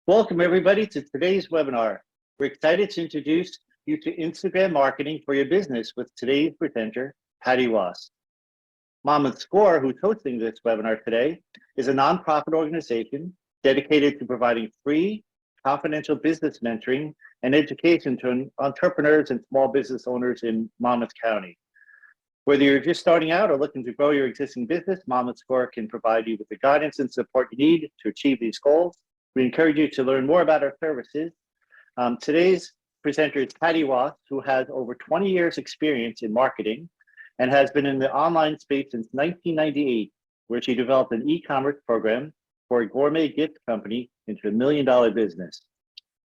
Welcome everybody to today's webinar. We're excited to introduce you to Instagram marketing for your business with today's presenter, Patty Ross. Monmouth Score, who's hosting this webinar today, is a nonprofit organization dedicated to providing free, confidential business mentoring and education to entrepreneurs and small business owners in Monmouth County. Whether you're just starting out or looking to grow your existing business, Monmouth Score can provide you with the guidance and support you need to achieve these goals. We encourage you to learn more about our services. Today's presenter is Patty Ross, who has over 20 years experience in marketing and has been in the online space since 1998, where she developed an e-commerce program for a gourmet gift company into a $1 million business.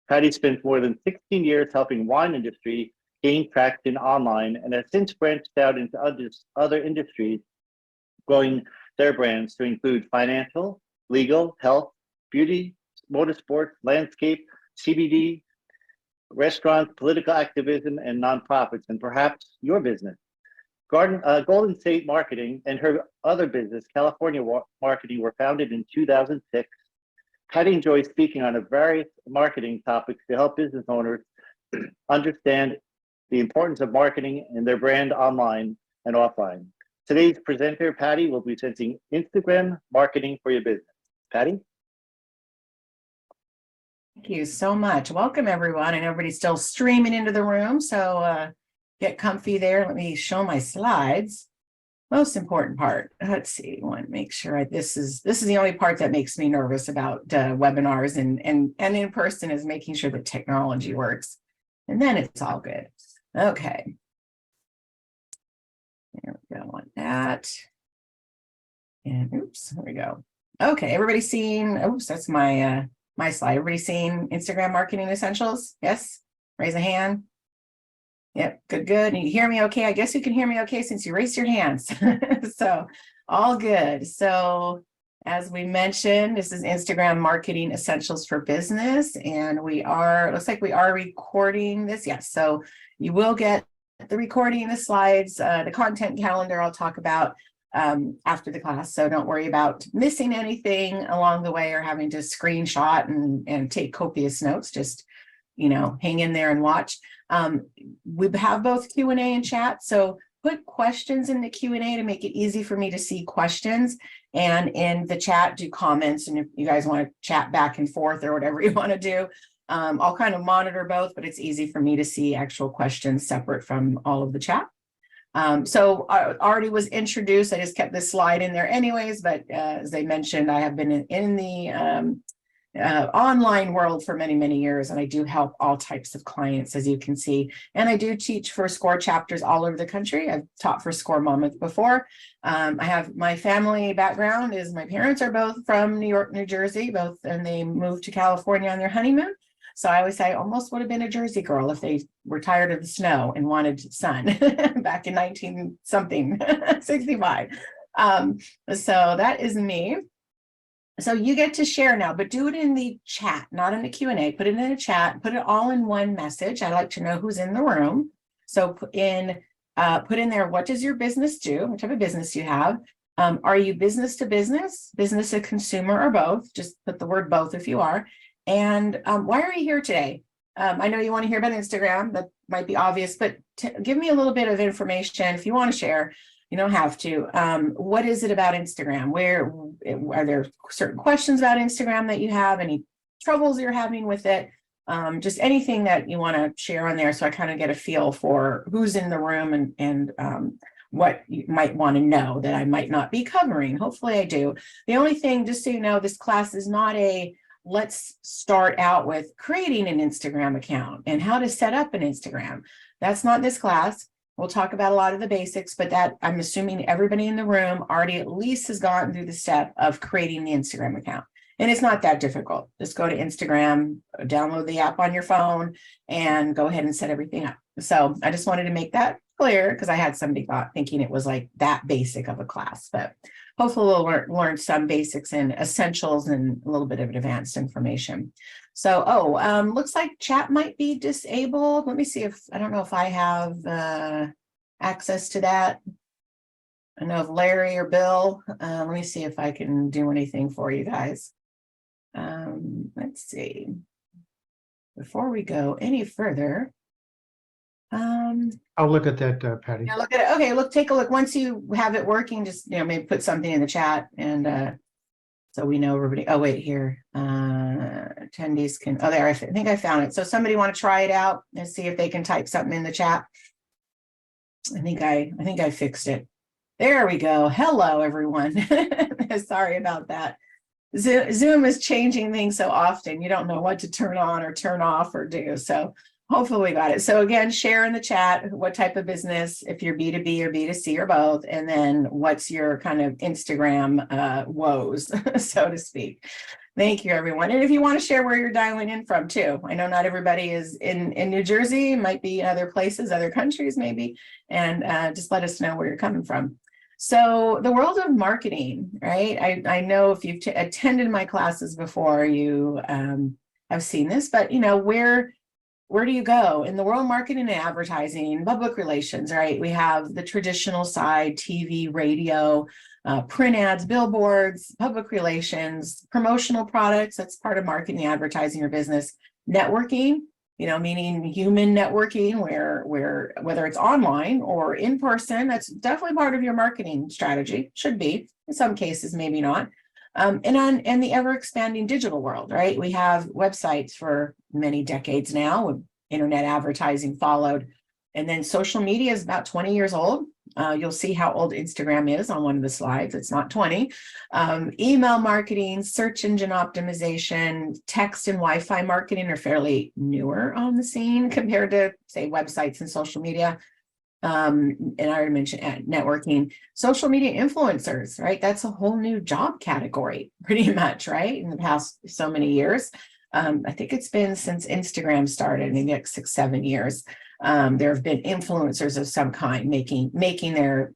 Patty spent more than 16 years helping wine industry gain traction online and has since branched out into other industries, growing their brands to include financial, legal, health, beauty, motorsports, landscape, CBD, restaurants, political activism, and nonprofits, and perhaps your business. Golden State Marketing and her other business, California Marketing, were founded in 2006. Patty enjoys speaking on various marketing topics to help business owners understand the importance of marketing and their brand online and offline. Today's presenter, Patty, will be presenting Instagram marketing for your business. Patty? Thank you so much. Welcome, everyone. And everybody's still streaming into the room, so get comfy there. Let me show my slides. Most important part. Let's see. I want to make sure this is the only part that makes me nervous about webinars and in person is making sure the technology works. And then it's all good. Okay. There we go on that. And oops, there we go. Okay, everybody seen, oops, that's my my slide. Everybody seen Instagram marketing essentials? Yes? Raise a hand. Yep, good. And you hear me okay? I guess you can hear me okay since you raised your hands. So all good. So as we mentioned, this is Instagram marketing essentials for business. And looks like we are recording this. Yes, so you will get the recording, the slides, the content calendar I'll talk about after the class. So don't worry about missing anything along the way or having to screenshot and take copious notes. Just, hang in there and watch. We have both Q&A and chat. So put questions in the Q&A to make it easy for me to see questions. And in the chat, do comments. And if you guys want to chat back and forth or whatever you want to do, I'll kind of monitor both, but it's easy for me to see actual questions separate from all of the chat. So I already was introduced. I just kept this slide in there anyways, but as I mentioned, I have been in the online world for many, many years, and I do help all types of clients, as you can see. And I do teach for SCORE chapters all over the country. I've taught for SCORE Monmouth before. I have my family background is my parents are both from New York, New Jersey, and they moved to California on their honeymoon. So I always say I almost would have been a Jersey girl if they were tired of the snow and wanted sun back in 1965. So that is me. So you get to share now, but do it in the chat, not in the Q&A. Put it in the chat, put it all in one message. I like to know who's in the room. So put in there, what does your business do? What type of business you have? Are you business to business to consumer, or both? Just put the word both if you are. And why are you here today? I know you want to hear about Instagram. That might be obvious, but give me a little bit of information if you want to share. You don't have to. What is it about Instagram? Where are there certain questions about Instagram that you have? Any troubles you're having with it? Just anything that you want to share on there, so I kind of get a feel for who's in the room and what you might want to know that I might not be covering. Hopefully I do. The only thing, just so you know, this class is not a let's start out with creating an Instagram account and how to set up an Instagram. That's not this class. We'll talk about a lot of the basics, but that I'm assuming everybody in the room already at least has gone through the step of creating the Instagram account. And it's not that difficult. Just go to Instagram, download the app on your phone, and go ahead and set everything up. So I just wanted to make that clear because I had somebody thinking it was like that basic of a class, but hopefully we'll learn some basics and essentials and a little bit of advanced information. So, looks like chat might be disabled. Let me see I don't know if I have access to that. I know if Larry or Bill, let me see if I can do anything for you guys. Let's see. Before we go any further, I'll look at that, Patty. yeah, look at it. Okay, take a look. Once you have it working, just maybe put something in the chat, and so we know everybody. Oh, wait, here. Attendees can. Oh, there. I think I found it. So somebody want to try it out and see if they can type something in the chat. I think I fixed it. There we go. Hello, everyone. Sorry about that. Zoom is changing things so often. You don't know what to turn on or turn off or do. So hopefully we got it. So again, share in the chat what type of business, if you're B2B or B2C or both, and then what's your kind of Instagram woes, so to speak. Thank you, everyone. And if you want to share where you're dialing in from too. I know not everybody is in New Jersey, might be in other places, other countries maybe, and just let us know where you're coming from. So the world of marketing, right? I know if you've attended my classes before, you have seen this, but where do you go in the world of marketing and advertising, public relations, right? We have the traditional side, TV, radio, print ads, billboards, public relations, promotional products. That's part of marketing, advertising your business. Networking, meaning human networking, where whether it's online or in person, that's definitely part of your marketing strategy. Should be in some cases, maybe not. And the ever expanding digital world, right? We have websites for many decades now. With internet advertising followed, and then social media is about 20 years old. You'll see how old Instagram is on one of the slides. It's not 20. Email marketing, search engine optimization, text and Wi-Fi marketing are fairly newer on the scene compared to, say, websites and social media. And I already mentioned networking, social media influencers, right? That's a whole new job category, pretty much, right? In the past so many years. I think it's been since Instagram started, maybe like 6-7 years. There have been influencers of some kind making their,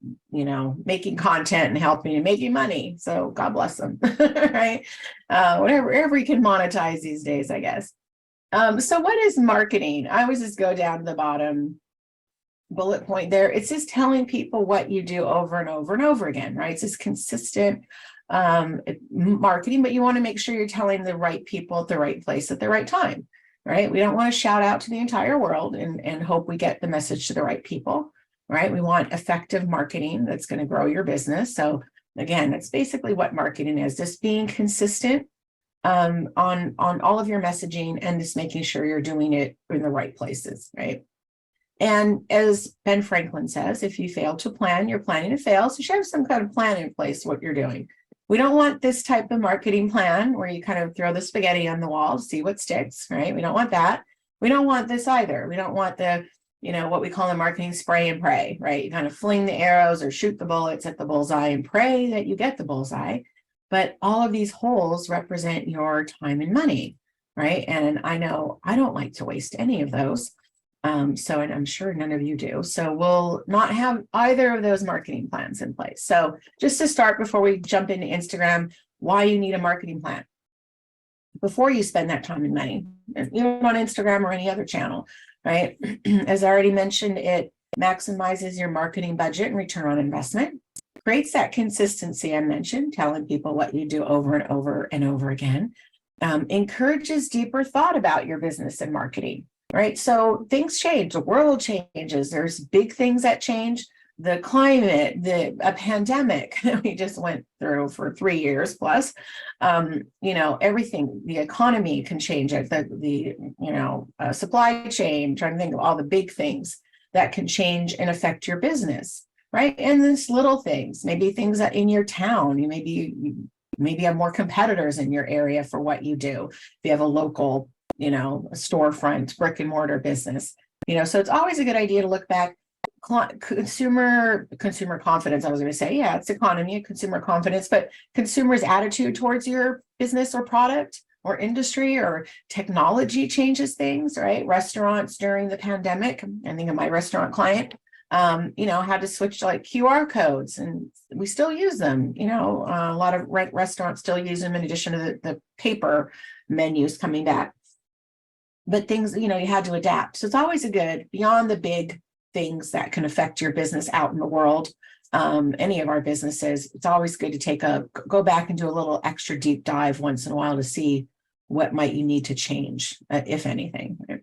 making content and helping and making money. So God bless them, right? Whatever you can monetize these days, I guess. So what is marketing? I always just go down to the bottom bullet point there. It's just telling people what you do over and over and over again, right? It's just consistent marketing, but you want to make sure you're telling the right people at the right place at the right time, right? We don't want to shout out to the entire world and hope we get the message to the right people, right? We want effective marketing that's going to grow your business. So again, that's basically what marketing is, just being consistent on all of your messaging and just making sure you're doing it in the right places, right? And as Ben Franklin says, if you fail to plan, you're planning to fail. So you should have some kind of plan in place, what you're doing. We don't want this type of marketing plan where you kind of throw the spaghetti on the wall, see what sticks, right? We don't want that. We don't want this either. We don't want the, what we call in marketing spray and pray, right? You kind of fling the arrows or shoot the bullets at the bullseye and pray that you get the bullseye. But all of these holes represent your time and money, right? And I know I don't like to waste any of those. And I'm sure none of you do. So we'll not have either of those marketing plans in place. So just to start, before we jump into Instagram, why you need a marketing plan before you spend that time and money, even on Instagram or any other channel, right? As I already mentioned, it maximizes your marketing budget and return on investment, creates that consistency I mentioned, telling people what you do over and over and over again, encourages deeper thought about your business and marketing. Right. So things change, the world changes. There's big things that change. The climate, a pandemic that we just went through for 3 years plus, everything, the economy can change it, the supply chain, trying to think of all the big things that can change and affect your business. Right. And there's little things, maybe things that in your town, you maybe have more competitors in your area for what you do. If you have a local a storefront, brick and mortar business, so it's always a good idea to look back. Consumer confidence, I was going to say, yeah, it's economy, consumer confidence, but consumers' attitude towards your business or product or industry or technology changes things, right? Restaurants during the pandemic, I think of my restaurant client, had to switch to like QR codes, and we still use them. A lot of restaurants still use them in addition to the paper menus coming back. But things, you had to adapt. So it's always beyond the big things that can affect your business out in the world. any of our businesses, it's always good to go back and do a little extra deep dive once in a while to see what might you need to change, if anything. Right?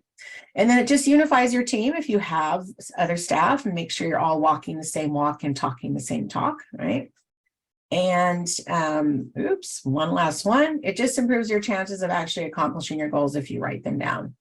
And then it just unifies your team if you have other staff, and make sure you're all walking the same walk and talking the same talk, right? And one last one. It just improves your chances of actually accomplishing your goals if you write them down.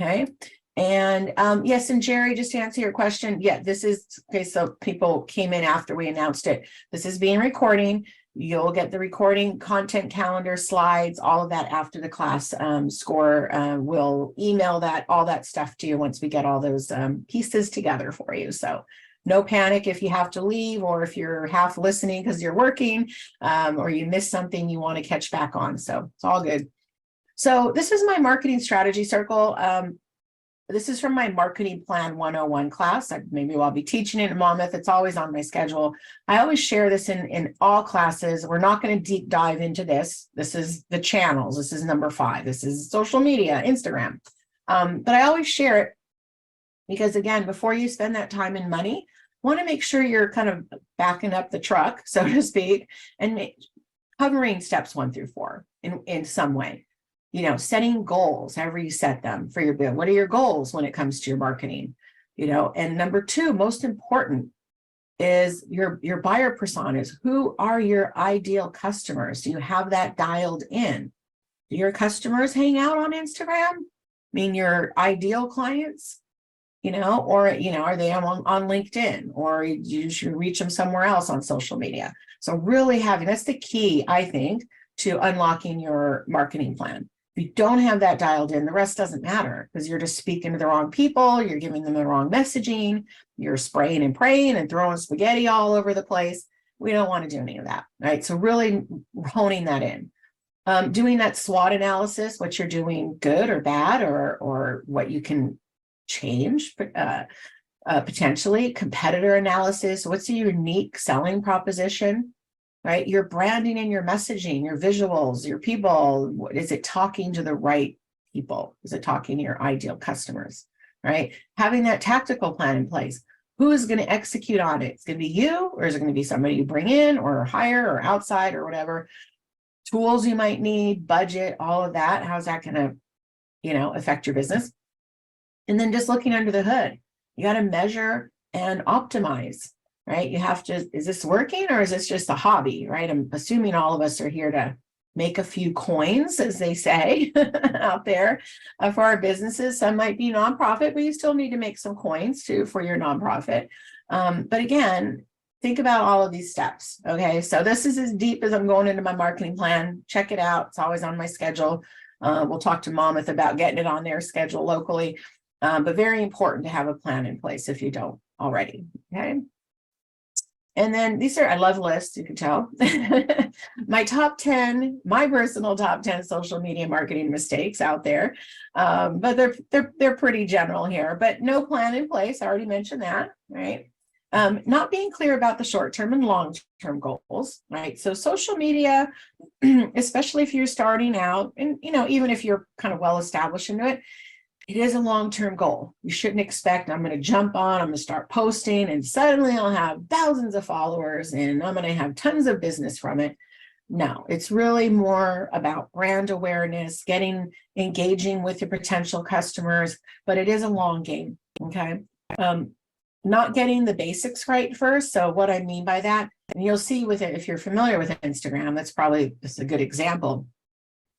Okay. And yes, and Jerry, just to answer your question, yeah, this is okay. So people came in after we announced it. This is being recording. You'll get the recording, content calendar, slides, all of that after the class. Score will email that, all that stuff to you once we get all those pieces together for you. So no panic if you have to leave, or if you're half listening because you're working, or you missed something you want to catch back on. So it's all good. So this is my marketing strategy circle. This is from my marketing plan 101 class. Maybe I'll be teaching it in Monmouth. It's always on my schedule. I always share this in all classes. We're not going to deep dive into this. This is the channels. This is number 5. This is social media, Instagram. But I always share it because, again, before you spend that time and money, want to make sure you're kind of backing up the truck, so to speak, and covering steps 1 through 4 in some way. You know, setting goals, however you set them for your business. What are your goals when it comes to your marketing? You know, and number 2, most important, is your buyer personas. Who are your ideal customers? Do you have that dialed in? Do your customers hang out on Instagram? I mean, your ideal clients, you know, or, you know, are they on LinkedIn, or you should reach them somewhere else on social media? So really that's the key, I think, to unlocking your marketing plan. If you don't have that dialed in, the rest doesn't matter, because you're just speaking to the wrong people. You're giving them the wrong messaging. You're spraying and praying and throwing spaghetti all over the place. We don't want to do any of that, right? So really honing that in. Doing that SWOT analysis, what you're doing good or bad, or what you can change, potentially. Competitor analysis. What's a unique selling proposition? Right? Your branding and your messaging, your visuals, your people. Is it talking to the right people? Is it talking to your ideal customers? Right? Having that tactical plan in place. Who is going to execute on it? It's going to be you, or is it going to be somebody you bring in or hire or outside or whatever? Tools you might need, budget, all of that. How's that going to, you know, affect your business? And then just looking under the hood, you got to measure and optimize. Right? You have to, is this working, or is this just a hobby, right? I'm assuming all of us are here to make a few coins, as they say out there for our businesses. Some might be nonprofit, but you still need to make some coins too for your nonprofit. But again, think about all of these steps. Okay. So this is as deep as I'm going into my marketing plan. Check it out. It's always on my schedule. We'll talk to Monmouth about getting it on their schedule locally, but very important to have a plan in place if you don't already. Okay. And then these are, I love lists, you can tell. My top 10, my personal top 10 social media marketing mistakes out there. But they're pretty general here, but no plan in place. I already mentioned that, right? Not being clear about the short-term and long-term goals, right? So social media, especially if you're starting out, and, you know, even if you're kind of well-established into it, it is a long-term goal. You shouldn't expect, I'm going to jump on, I'm going to start posting, and suddenly I'll have thousands of followers and I'm going to have tons of business from it. No, it's really more about brand awareness, engaging with your potential customers, but it is a long game. Okay. Not getting the basics right first. So what I mean by that, and you'll see with it, if you're familiar with Instagram, that's a good example.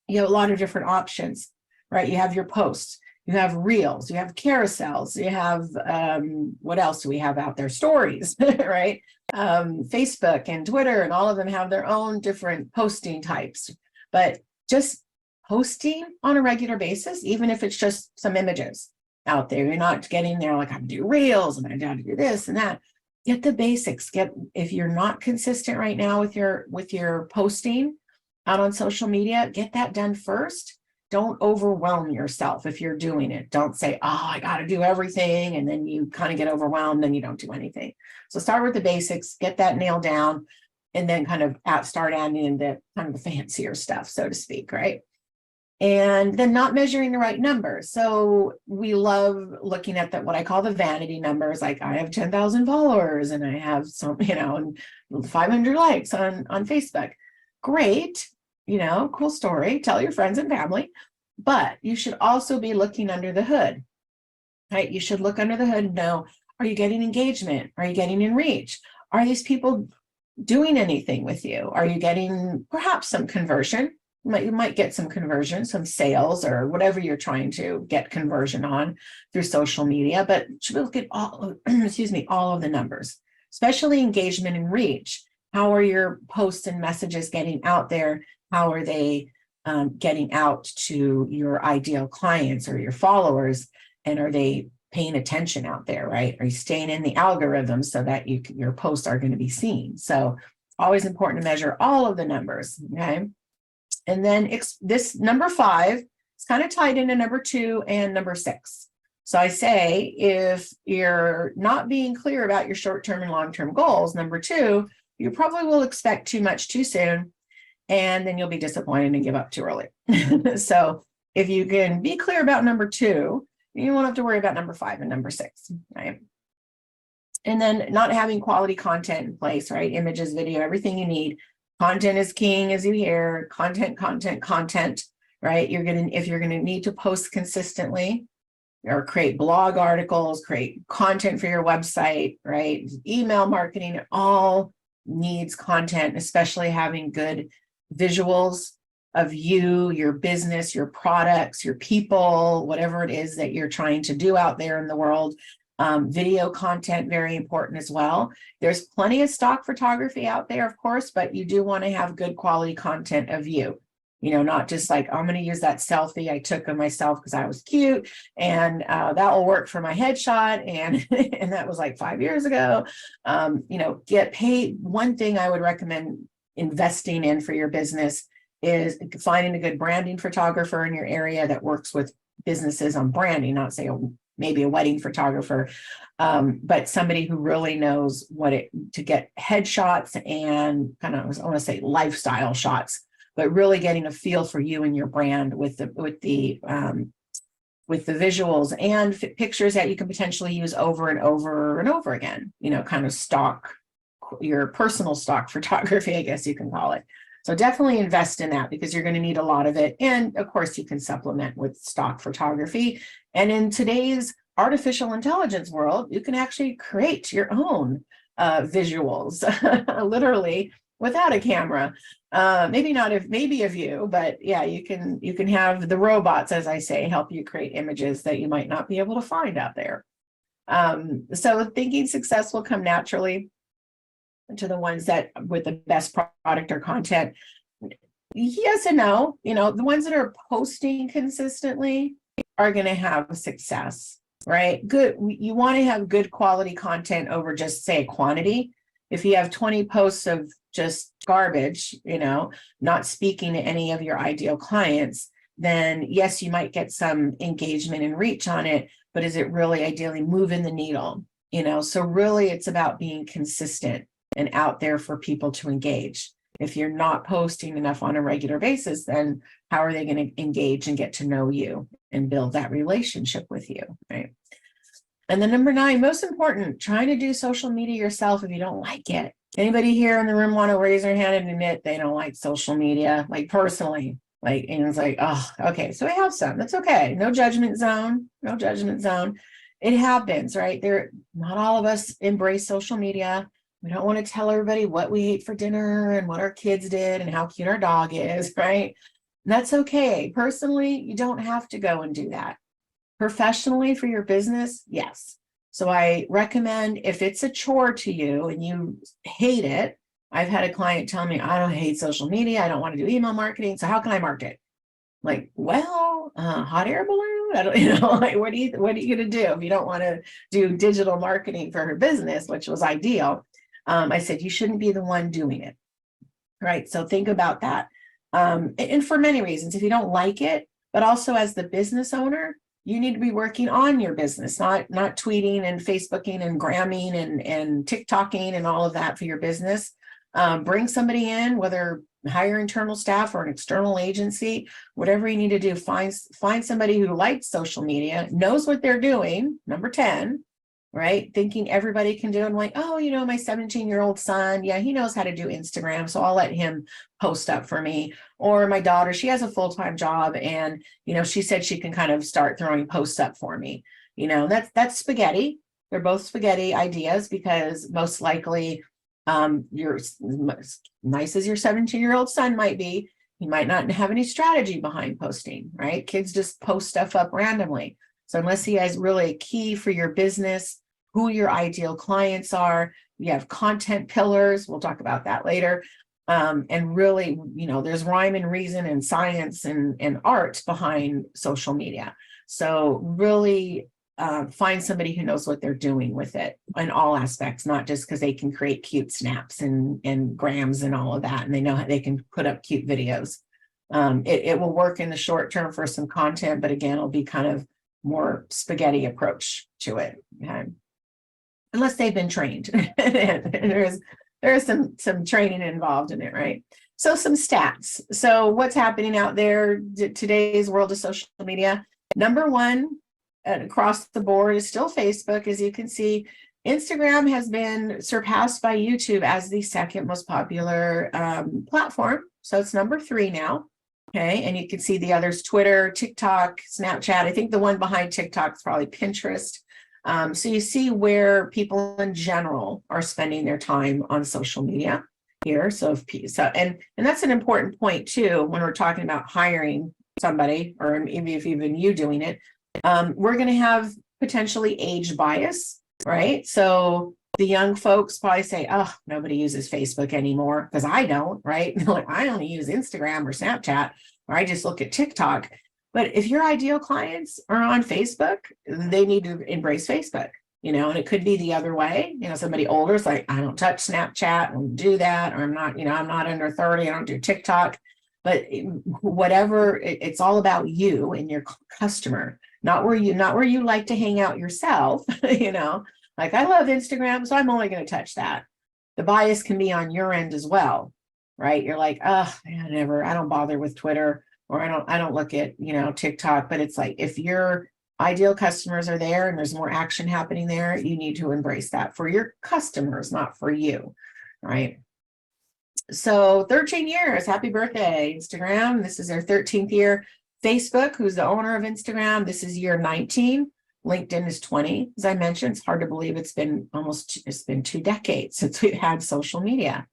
You have a lot of different options, right? You have your posts. You have reels, you have carousels, you have, what else do we have out there? Stories, right? Facebook and Twitter, and all of them have their own different posting types, but just posting on a regular basis, even if it's just some images out there, you're not getting there like, I have to do reels and I have to do this and that. Get the basics. If you're not consistent right now with your posting out on social media, get that done first. Don't overwhelm yourself if you're doing it. Don't say, oh, I got to do everything. And then you kind of get overwhelmed and you don't do anything. So start with the basics, get that nailed down, and then kind of start adding in the kind of the fancier stuff, so to speak, right? And then not measuring the right numbers. So we love looking at what I call the vanity numbers, like I have 10,000 followers and I have some, 500 likes on Facebook. Great, cool story. Tell your friends and family. But you should also be looking under the hood, right? You should look under the hood and know, are you getting engagement? Are you getting in reach? Are these people doing anything with you? Are you getting perhaps some conversion? You might get some conversion, some sales, or whatever you're trying to get conversion on through social media, but should look at all, all of the numbers, especially engagement and reach. How are your posts and messages getting out there? How are they getting out to your ideal clients or your followers? And are they paying attention out there, right? Are you staying in the algorithm so that your posts are going to be seen? So always important to measure all of the numbers, okay? And then this number 5 is kind of tied into number 2 and number 6. So I say, if you're not being clear about your short-term and long-term goals, number 2, you probably will expect too much too soon, and then you'll be disappointed and give up too early. So if you can be clear about number 2, you won't have to worry about number 5 and number 6, right? And then not having quality content in place, right? Images, video, everything you need. Content is king, as you hear. Content, right? If you're gonna need to post consistently or create blog articles, create content for your website, right? Email marketing, it all needs content, especially having good visuals of you, your business, your products, your people, whatever it is that you're trying to do out there in the world. Video content, very important as well. There's plenty of stock photography out there, of course, but you do want to have good quality content of you. Not just like, I'm going to use that selfie I took of myself because I was cute, and that will work for my headshot, and and that was like 5 years ago. Get paid. One thing I would recommend investing in for your business is finding a good branding photographer in your area that works with businesses on branding, not say maybe a wedding photographer, but somebody who really knows to get headshots and kind of, I want to say lifestyle shots, but really getting a feel for you and your brand with the visuals and pictures that you can potentially use over and over and over again, kind of your personal stock photography, I guess you can call it. So definitely invest in that, because you're going to need a lot of it. And of course, you can supplement with stock photography. And in today's artificial intelligence world, you can actually create your own visuals, literally without a camera. Maybe of you, but yeah, you can have the robots, as I say, help you create images that you might not be able to find out there. So thinking success will come naturally to the ones that with the best product or content. Yes and no. The ones that are posting consistently are going to have success, right? Good. You want to have good quality content over just, say, quantity. If you have 20 posts of just garbage, not speaking to any of your ideal clients, then yes, you might get some engagement and reach on it, but is it really ideally moving the needle? So really it's about being consistent and out there for people to engage. If you're not posting enough on a regular basis, then how are they going to engage and get to know you and build that relationship with you, right? And then number 9, most important, trying to do social media yourself if you don't like it. Anybody here in the room want to raise their hand and admit they don't like social media, like personally? And it's like, oh, okay, so we have some. That's okay. No judgment zone. No judgment zone. It happens, right? Not all of us embrace social media. We don't want to tell everybody what we ate for dinner and what our kids did and how cute our dog is, right? And that's okay. Personally, you don't have to go and do that. Professionally, for your business, yes. So I recommend, if it's a chore to you and you hate it, I've had a client tell me, I don't hate social media. I don't want to do email marketing. So how can I market? Like, well, hot air balloon. I don't, like, what are you going to do if you don't want to do digital marketing for her business, which was ideal? I said, you shouldn't be the one doing it. Right. So think about that. And for many reasons, if you don't like it, but also as the business owner, you need to be working on your business, not tweeting and Facebooking and Gramming and TikToking and all of that for your business. Bring somebody in, whether hire internal staff or an external agency, whatever you need to do, find somebody who likes social media, knows what they're doing, number 10, right? Thinking everybody can do it. I'm like, oh, you know, my 17-year-old son, yeah, he knows how to do Instagram, so I'll let him post up for me. Or my daughter, she has a full-time job, and, you know, she said she can kind of start throwing posts up for me. You know, that's spaghetti. They're both spaghetti ideas, because most likely you're as nice as your 17-year-old son might be, he might not have any strategy behind posting, right? Kids just post stuff up randomly. So unless he has really a key for your business, who your ideal clients are, you have content pillars, we'll talk about that later. And really, you know, there's rhyme and reason and science and art behind social media. So really find somebody who knows what they're doing with it in all aspects, not just because they can create cute snaps and grams and all of that, and they know how they can put up cute videos. It will work in the short term for some content, but again, it'll be kind of more spaghetti approach to it, okay? Unless they've been trained. There is some training involved in it, right? So some stats. So what's happening out there, today's world of social media? Number one, across the board is still Facebook. As you can see, Instagram has been surpassed by YouTube as the second most popular platform. So it's number 3 now. Okay, and you can see the others: Twitter, TikTok, Snapchat. I think the one behind TikTok is probably Pinterest. So you see where people in general are spending their time on social media here. So and that's an important point too when we're talking about hiring somebody, or maybe if even you doing it. We're going to have potentially age bias, right? So the young folks probably say, oh, nobody uses Facebook anymore, because I don't, right? Like, I only use Instagram or Snapchat, or I just look at TikTok. But if your ideal clients are on Facebook, they need to embrace Facebook, you know, and it could be the other way. You know, somebody older is like, I don't touch Snapchat, I don't do that, or I'm not, you know, I'm not under 30, I don't do TikTok. But whatever, it's all about you and your customer, not where you like to hang out yourself. You know, like, I love Instagram, so I'm only going to touch that. The bias can be on your end as well, right? You're like, oh, I don't bother with Twitter, or I don't look at, you know, TikTok. But it's like, if your ideal customers are there and there's more action happening there, you need to embrace that for your customers, not for you, right? So 13 years, happy birthday, Instagram. This is their 13th year. Facebook, who's the owner of Instagram, this is year 19. LinkedIn is 20. As I mentioned, it's hard to believe it's been 2 decades since we've had social media,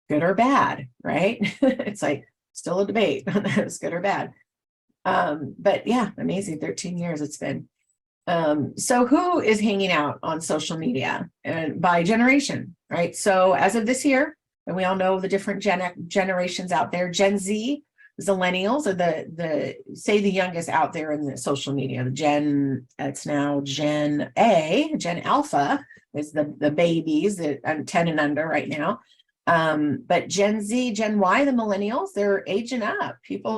good or bad, right? It's like still a debate on that it's good or bad. But yeah, amazing, 13 years it's been. So who is hanging out on social media by generation, right? So as of this year, and we all know the different generations out there, Gen Z, Millennials are the youngest out there in the social media. It's now Gen A, Gen Alpha is the babies that are 10 and under right now. But Gen Z, Gen Y, the millennials, they're aging up.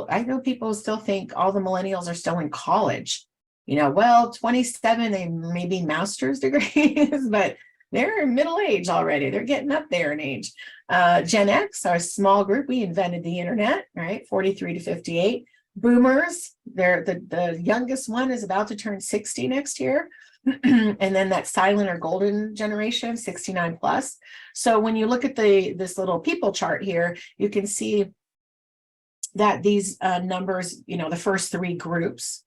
I know people still think all the millennials are still in college. You know, well, 27, they may be master's degrees, but they're middle age already. They're getting up there in age. Gen X, our small group, we invented the internet, right? 43 to 58. Boomers, they're the youngest one is about to turn 60 next year. And then that silent or golden generation, 69 plus. So when you look at this little people chart here, you can see that these numbers, you know, the first 3 groups,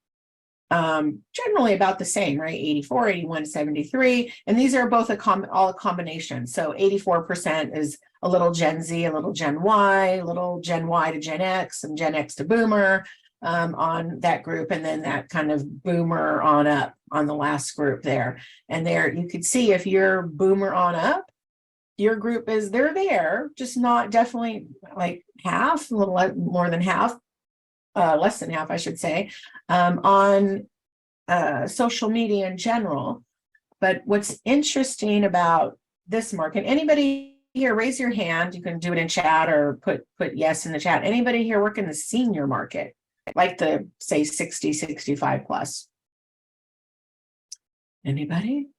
generally about the same, right? 84, 81, 73. And these are both all a combination. So 84% is a little Gen Z, a little Gen Y, a little Gen Y to Gen X, and Gen X to Boomer on that group. And then that kind of Boomer on up on the last group there. And there you could see if you're Boomer on up, your group they're there, just not definitely like half, a little more than half. Less than half, I should say, on social media in general. But what's interesting about this market, anybody here, raise your hand. You can do it in chat or put yes in the chat. Anybody here work in the senior market, like the, say, 60, 65 plus? Anybody?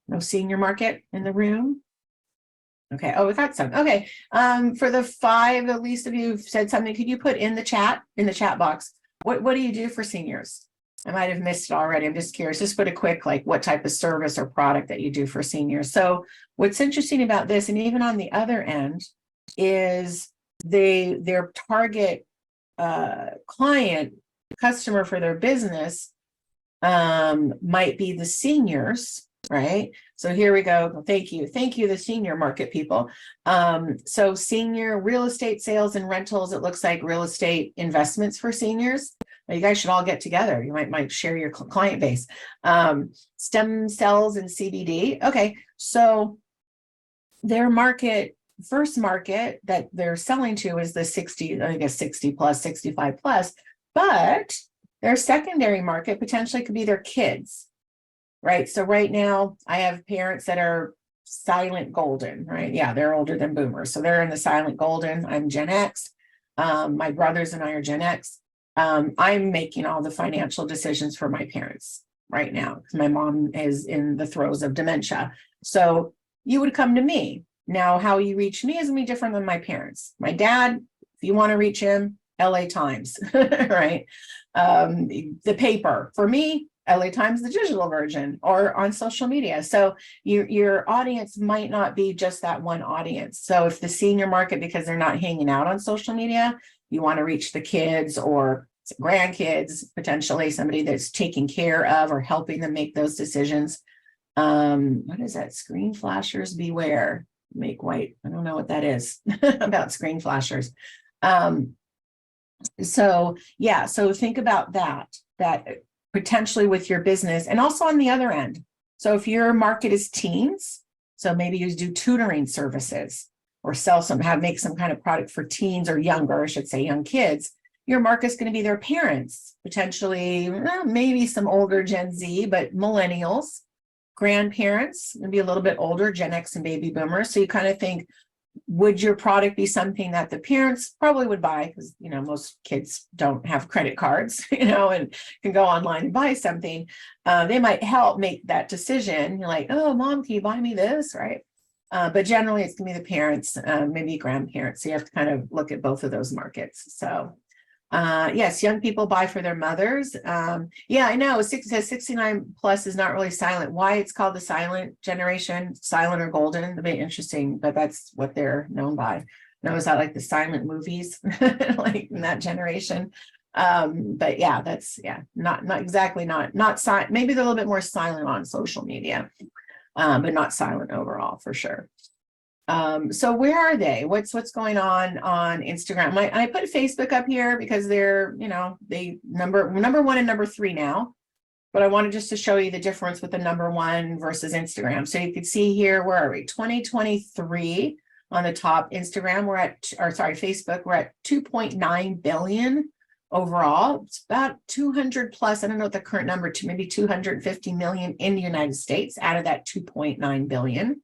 No senior market in the room? Okay. Oh, we got some. Okay. For the 5, at least of you who've said something, could you put in the chat box? What do you do for seniors? I might have missed it already. I'm just curious. Just put a quick, like, what type of service or product that you do for seniors. So what's interesting about this, and even on the other end, is their target client customer for their business might be the seniors, right? So here we go. Thank you, the senior market people. So senior real estate sales and rentals, it looks like real estate investments for seniors. Now, you guys should all get together. You might share your client base. Stem cells and CBD. Okay, so their first market that they're selling to is the 60, I guess 60 plus, 65 plus, but their secondary market potentially could be their kids, right? So right now I have parents that are silent golden, right? Yeah, they're older than boomers. So they're in the silent golden. I'm Gen X. My brothers and I are Gen X. I'm making all the financial decisions for my parents right now because my mom is in the throes of dementia. So you would come to me. Now, how you reach me is going to be different than my parents. My dad, if you want to reach him, LA Times, right? The paper. For me, LA Times, the digital version, or on social media. So your audience might not be just that one audience. So if the senior market, because they're not hanging out on social media, you want to reach the kids or grandkids, potentially somebody that's taking care of or helping them make those decisions. What is that? Screen flashers beware. Make white. I don't know what that is about screen flashers. So yeah, so think about that potentially with your business, and also on the other end. So if your market is teens, so maybe you do tutoring services or make some kind of product for teens or younger, I should say young kids. Your market's going to be their parents, potentially maybe some older Gen Z, but millennials, grandparents, maybe a little bit older, Gen X and baby boomers. So you kind of think, would your product be something that the parents probably would buy? Because, most kids don't have credit cards, and can go online and buy something. They might help make that decision. You're like, oh, mom, can you buy me this? Right. But generally it's going to be the parents, maybe grandparents. So you have to kind of look at both of those markets. So yes, young people buy for their mothers. Yeah, I know. It says 69 plus is not really silent. Why it's called the silent generation, silent or golden, a bit interesting, but that's what they're known by. Now, is that like the silent movies, like in that generation? But yeah, not exactly not silent. Maybe they're a little bit more silent on social media, but not silent overall for sure. So where are they? What's going on Instagram? I put Facebook up here because they're, they number 1 and number 3 now, but I wanted just to show you the difference with the number 1 versus Instagram. So you can see here, where are we? 2023 on the top. Instagram, Facebook, we're at 2.9 billion overall. It's about 200 plus. I don't know what the current number to, maybe 250 million in the United States out of that 2.9 billion.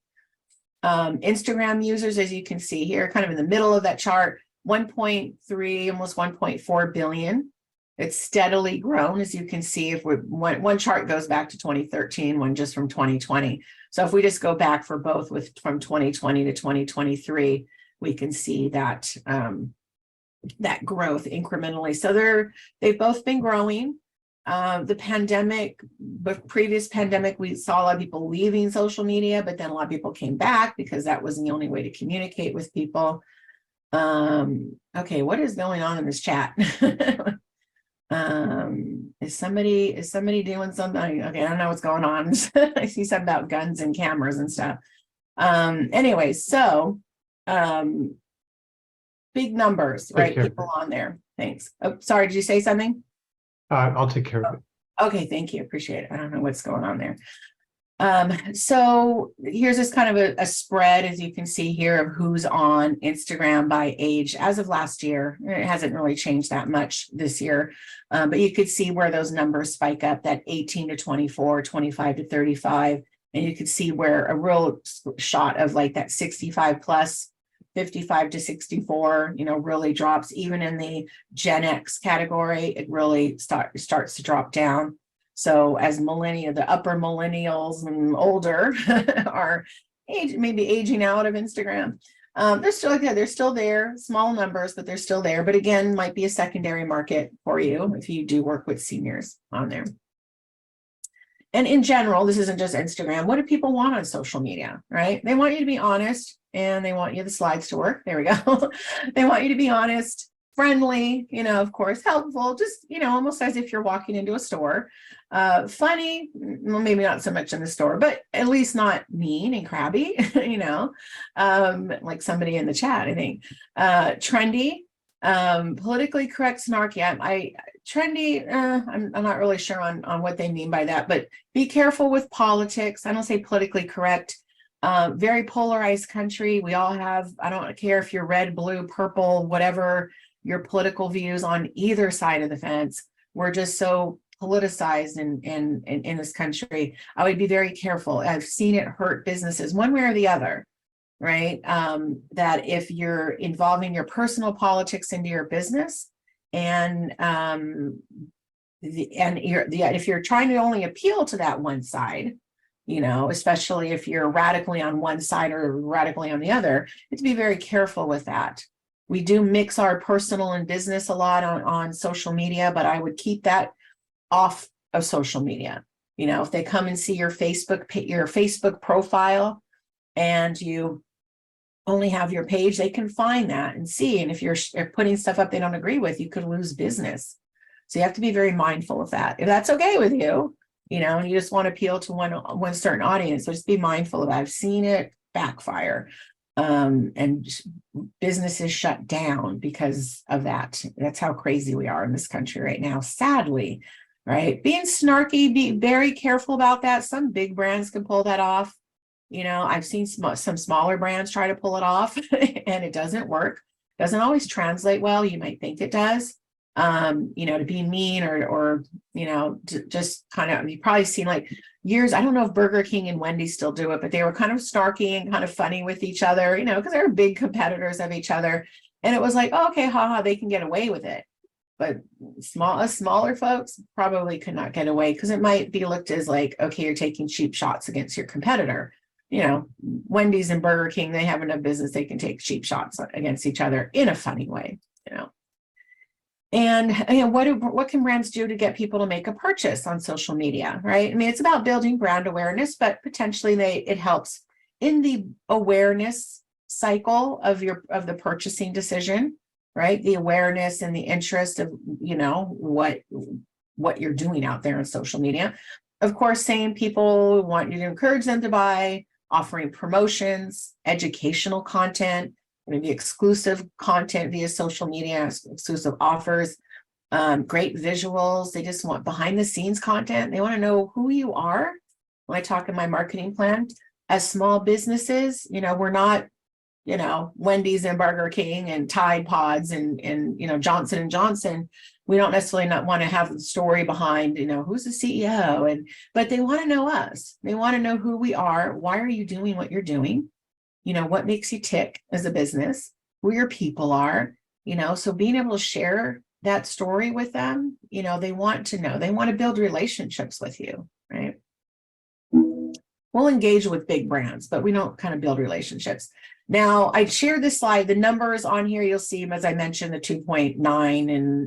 Instagram users, as you can see here, kind of in the middle of that chart, 1.3, almost 1.4 billion. It's steadily grown, as you can see. If one chart goes back to 2013, one just from 2020. So if we just go back for both from 2020 to 2023, we can see that that growth incrementally. So they've both been growing. The pandemic, the previous pandemic, we saw a lot of people leaving social media, but then a lot of people came back because that was the only way to communicate with people. Okay, what is going on in this chat? Is somebody doing something? Okay, I don't know what's going on. I see something about guns and cameras and stuff. Anyway, so big numbers, right? People on there. Thanks. Oh, sorry, did you say something? I'll take care of it. Okay, thank you. Appreciate it. I don't know what's going on there. So here's this kind of a spread, as you can see here, of who's on Instagram by age as of last year. It hasn't really changed that much this year, but you could see where those numbers spike up, that 18 to 24, 25 to 35. And you could see where a real shot of like that 65 plus, 55 to 64, really drops. Even in the Gen X category, it really starts to drop down. So as the upper millennials and older are maybe aging out of Instagram. They're still, like, they're still there, small numbers, but they're still there. But again, might be a secondary market for you if you do work with seniors on there. And in general, this isn't just Instagram. What do people want on social media, right? They want you to be honest, and they want you, the slides to work. There we go. They want you to be honest, friendly, of course, helpful, just, almost as if you're walking into a store. Funny, well, maybe not so much in the store, but at least not mean and crabby, like somebody in the chat, I think. Trendy, politically correct, snarky. Trendy, I'm not really sure on what they mean by that, but be careful with politics. I don't say politically correct. Very polarized country. We all have, I don't care if you're red, blue, purple, whatever your political views on either side of the fence. We're just so politicized in this country. I would be very careful. I've seen it hurt businesses one way or the other, right? That if you're involving your personal politics into your business, and if you're trying to only appeal to that one side, especially if you're radically on one side or radically on the other, you have to be very careful with that. We do mix our personal and business a lot on social media, but I would keep that off of social media. If they come and see your Facebook profile and you only have your page, they can find that and see. And if you're putting stuff up they don't agree with, you could lose business. So you have to be very mindful of that. If that's okay with you, and you just want to appeal to one certain audience, so just be mindful of that. I've seen it backfire, and businesses shut down because of that. That's how crazy we are in this country right now, sadly, right? Being snarky, be very careful about that. Some big brands can pull that off. I've seen some smaller brands try to pull it off and it doesn't work. Doesn't always translate well. You might think it does. To be mean or just kind of, you've probably seen like years, I don't know if Burger King and Wendy's still do it, but they were kind of snarky and kind of funny with each other, because they're big competitors of each other. And it was like, oh, okay, haha, they can get away with it. But smaller folks probably could not get away, because it might be looked as like, okay, you're taking cheap shots against your competitor. Wendy's and Burger King, they have enough business, they can take cheap shots against each other in a funny way, And what can brands do to get people to make a purchase on social media, right? I mean, it's about building brand awareness, but potentially it helps in the awareness cycle of the purchasing decision, right? The awareness and the interest of, what you're doing out there on social media. Of course, saying people want you to encourage them to buy, offering promotions, educational content, maybe exclusive content via social media, exclusive offers, great visuals. They just want behind the scenes content. They want to know who you are. When I talk in my marketing plan, as small businesses, we're not, Wendy's and Burger King and Tide Pods and Johnson & Johnson. We don't necessarily not want to have the story behind, who's the CEO, but they want to know us. They want to know who we are. Why are you doing what you're doing? What makes you tick as a business, who your people are, so being able to share that story with them, they want to know, they want to build relationships with you, right? We'll engage with big brands, but we don't kind of build relationships. Now, I shared this slide, the numbers on here, you'll see, as I mentioned, the 2.9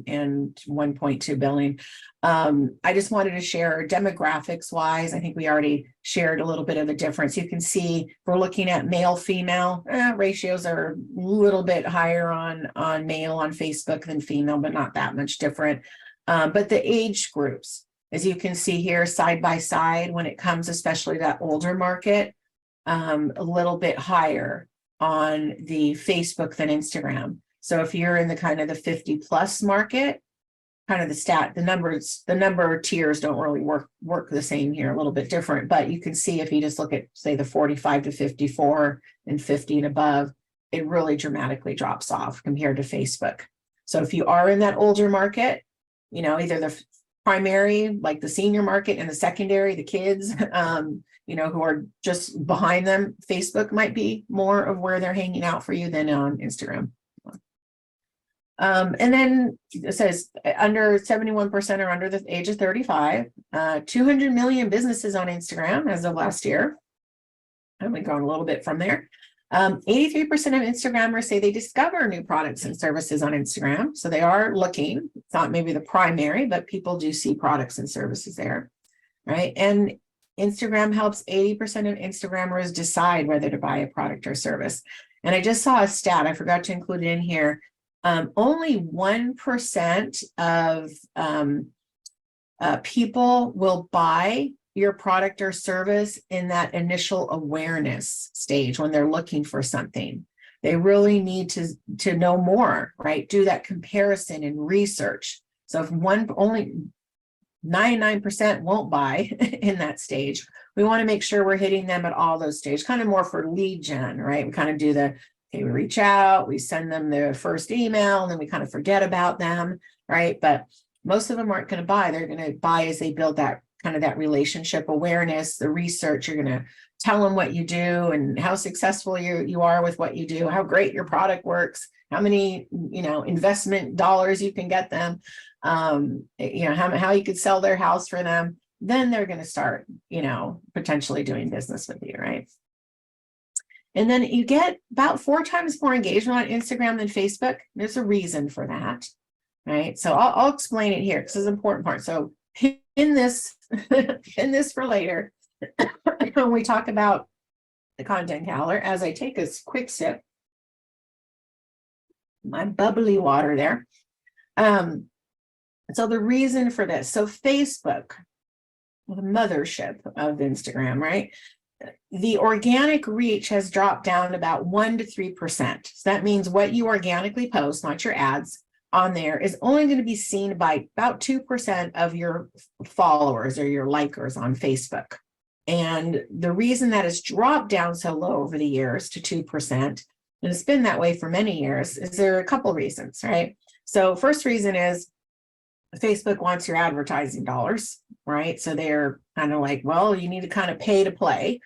and 1.2 billion. I just wanted to share demographics wise. I think we already shared a little bit of the difference. You can see we're looking at male female ratios are a little bit higher on male on Facebook than female, but not that much different. But the age groups, as you can see here, side by side, when it comes especially to that older market, a little bit higher on the Facebook than Instagram. So if you're in the kind of the 50 plus market, kind of the number of tiers don't really work the same here, a little bit different, but you can see if you just look at, say, the 45 to 54 and 50 and above, it really dramatically drops off compared to Facebook. So if you are in that older market, either the primary, like the senior market, and the secondary, the kids, who are just behind them, Facebook might be more of where they're hanging out for you than on Instagram. And then it says under 71% are under the age of 35, 200 million businesses on Instagram as of last year. And we've gone a little bit from there. 83% of Instagrammers say they discover new products and services on Instagram. So they are looking. It's not maybe the primary, but people do see products and services there, right? And Instagram helps 80% of Instagrammers decide whether to buy a product or service. And I just saw a stat, I forgot to include it in here. Only 1% of people will buy your product or service in that initial awareness stage when they're looking for something. They really need to know more, right? Do that comparison and research. So if only 99% won't buy in that stage, we want to make sure we're hitting them at all those stages, kind of more for lead gen, right? We kind of do okay, we reach out, we send them their first email, and then we kind of forget about them, right? But most of them aren't going to buy. They're going to buy as they build that kind of that relationship awareness, the research. You're going to tell them what you do and how successful you are with what you do, how great your product works, how many, investment dollars you can get them, how you could sell their house for them. Then they're going to start, potentially doing business with you, right? And then you get about 4 times more engagement on Instagram than Facebook. There's a reason for that, right? So I'll explain it here because it's an important part. So in this for later, when we talk about the content calendar, as I take a quick sip, my bubbly water there. So the reason for this, so Facebook, the mothership of Instagram, right? The organic reach has dropped down about 1 to 3%. So that means what you organically post, not your ads, on there is only going to be seen by about 2% of your followers or your likers on Facebook. And the reason that has dropped down so low over the years to 2%, and it's been that way for many years, is there are a couple reasons, right? So first reason is Facebook wants your advertising dollars, right? So they're kind of like, well, you need to kind of pay to play.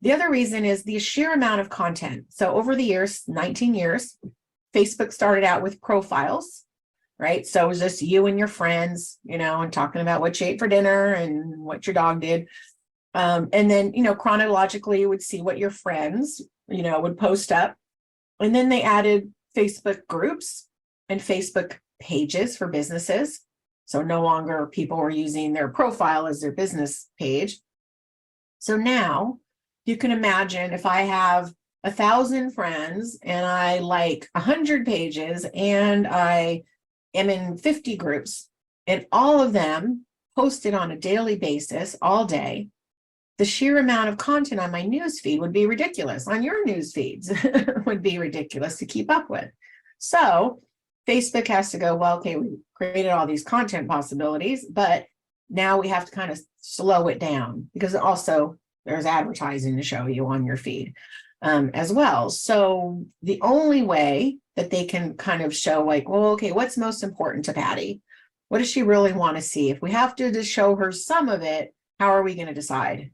The other reason is the sheer amount of content. So over the years, 19 years, Facebook started out with profiles, right? So it was just you and your friends, and talking about what you ate for dinner and what your dog did. And then, chronologically, you would see what your friends, would post up. And then they added Facebook groups and Facebook pages for businesses. So no longer people were using their profile as their business page. So now you can imagine if I have 1,000 friends and I like 100 pages and I am in 50 groups and all of them posted on a daily basis all day, the sheer amount of content on my news feed would be ridiculous. On your news feeds would be ridiculous to keep up with. So Facebook has to go, well, okay, we created all these content possibilities, but now we have to kind of slow it down because also there's advertising to show you on your feed as well. So the only way that they can kind of show like, well, okay, what's most important to Patty? What does she really want to see? If we have to just show her some of it, how are we going to decide?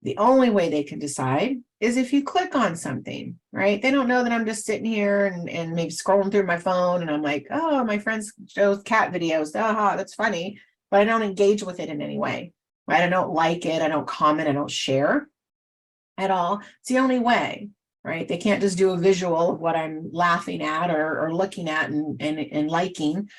The only way they can decide is if you click on something, right? They don't know that I'm just sitting here and maybe scrolling through my phone and I'm like, oh, my friends shows cat videos. Aha, that's funny. But I don't engage with it in any way, right? I don't like it. I don't comment. I don't share at all. It's the only way, right? They can't just do a visual of what I'm laughing at or looking at and liking.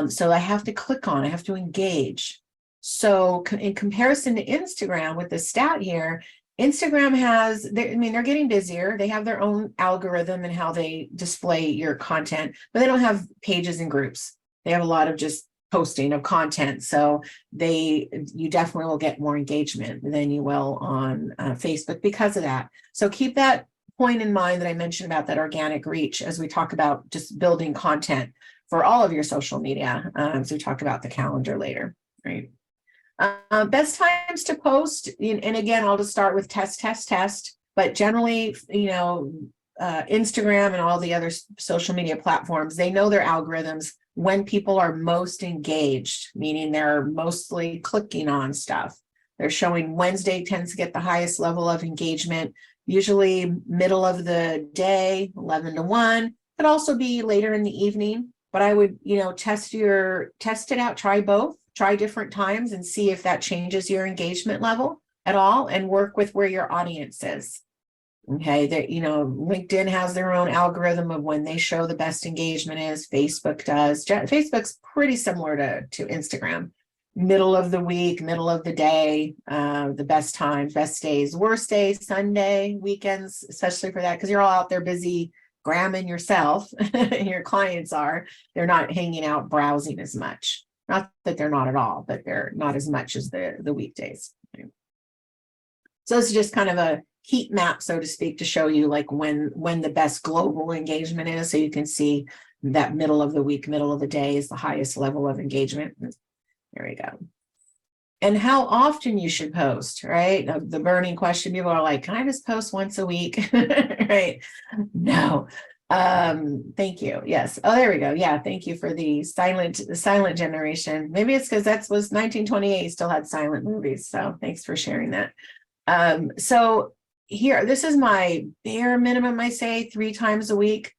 So I have to click on, I have to engage. So in comparison to Instagram with the stat here, Instagram has, they're getting busier. They have their own algorithm and how they display your content, but they don't have pages and groups. They have a lot of just posting of content. So you definitely will get more engagement than you will on Facebook because of that. So keep that point in mind that I mentioned about that organic reach as we talk about just building content for all of your social media. So we talk about the calendar later, right? Best times to post, and again, I'll just start with test, but generally, Instagram and all the other social media platforms, they know their algorithms when people are most engaged, meaning they're mostly clicking on stuff. They're showing Wednesday tends to get the highest level of engagement, usually middle of the day, 11 to 1, could also be later in the evening, but I would, test it out, try both. Try different times and see if that changes your engagement level. at all and work with where your audience is. Okay, that, you know, LinkedIn has their own algorithm of when they show the best engagement is. Facebook does. Facebook's pretty similar to Instagram. Middle of the week, middle of the day, the best times, best days, worst days, Sunday, weekends, especially for that, because you're all out there busy gramming yourself and your clients are. They're not hanging out browsing as much. Not that they're not at all, but they're not as much as the weekdays. So it's just kind of a heat map, so to speak, to show you like when the best global engagement is. So you can see that middle of the week, middle of the day is the highest level of engagement. There we go. And how often you should post, right? The burning question, people are like, can I just post once a week? Right? No. Thank you. Yes. Oh, there we go. Yeah. Thank you for the silent generation. Maybe it's because that was 1928, still had silent movies. So thanks for sharing that. So here, this is my bare minimum, I say 3 times a week,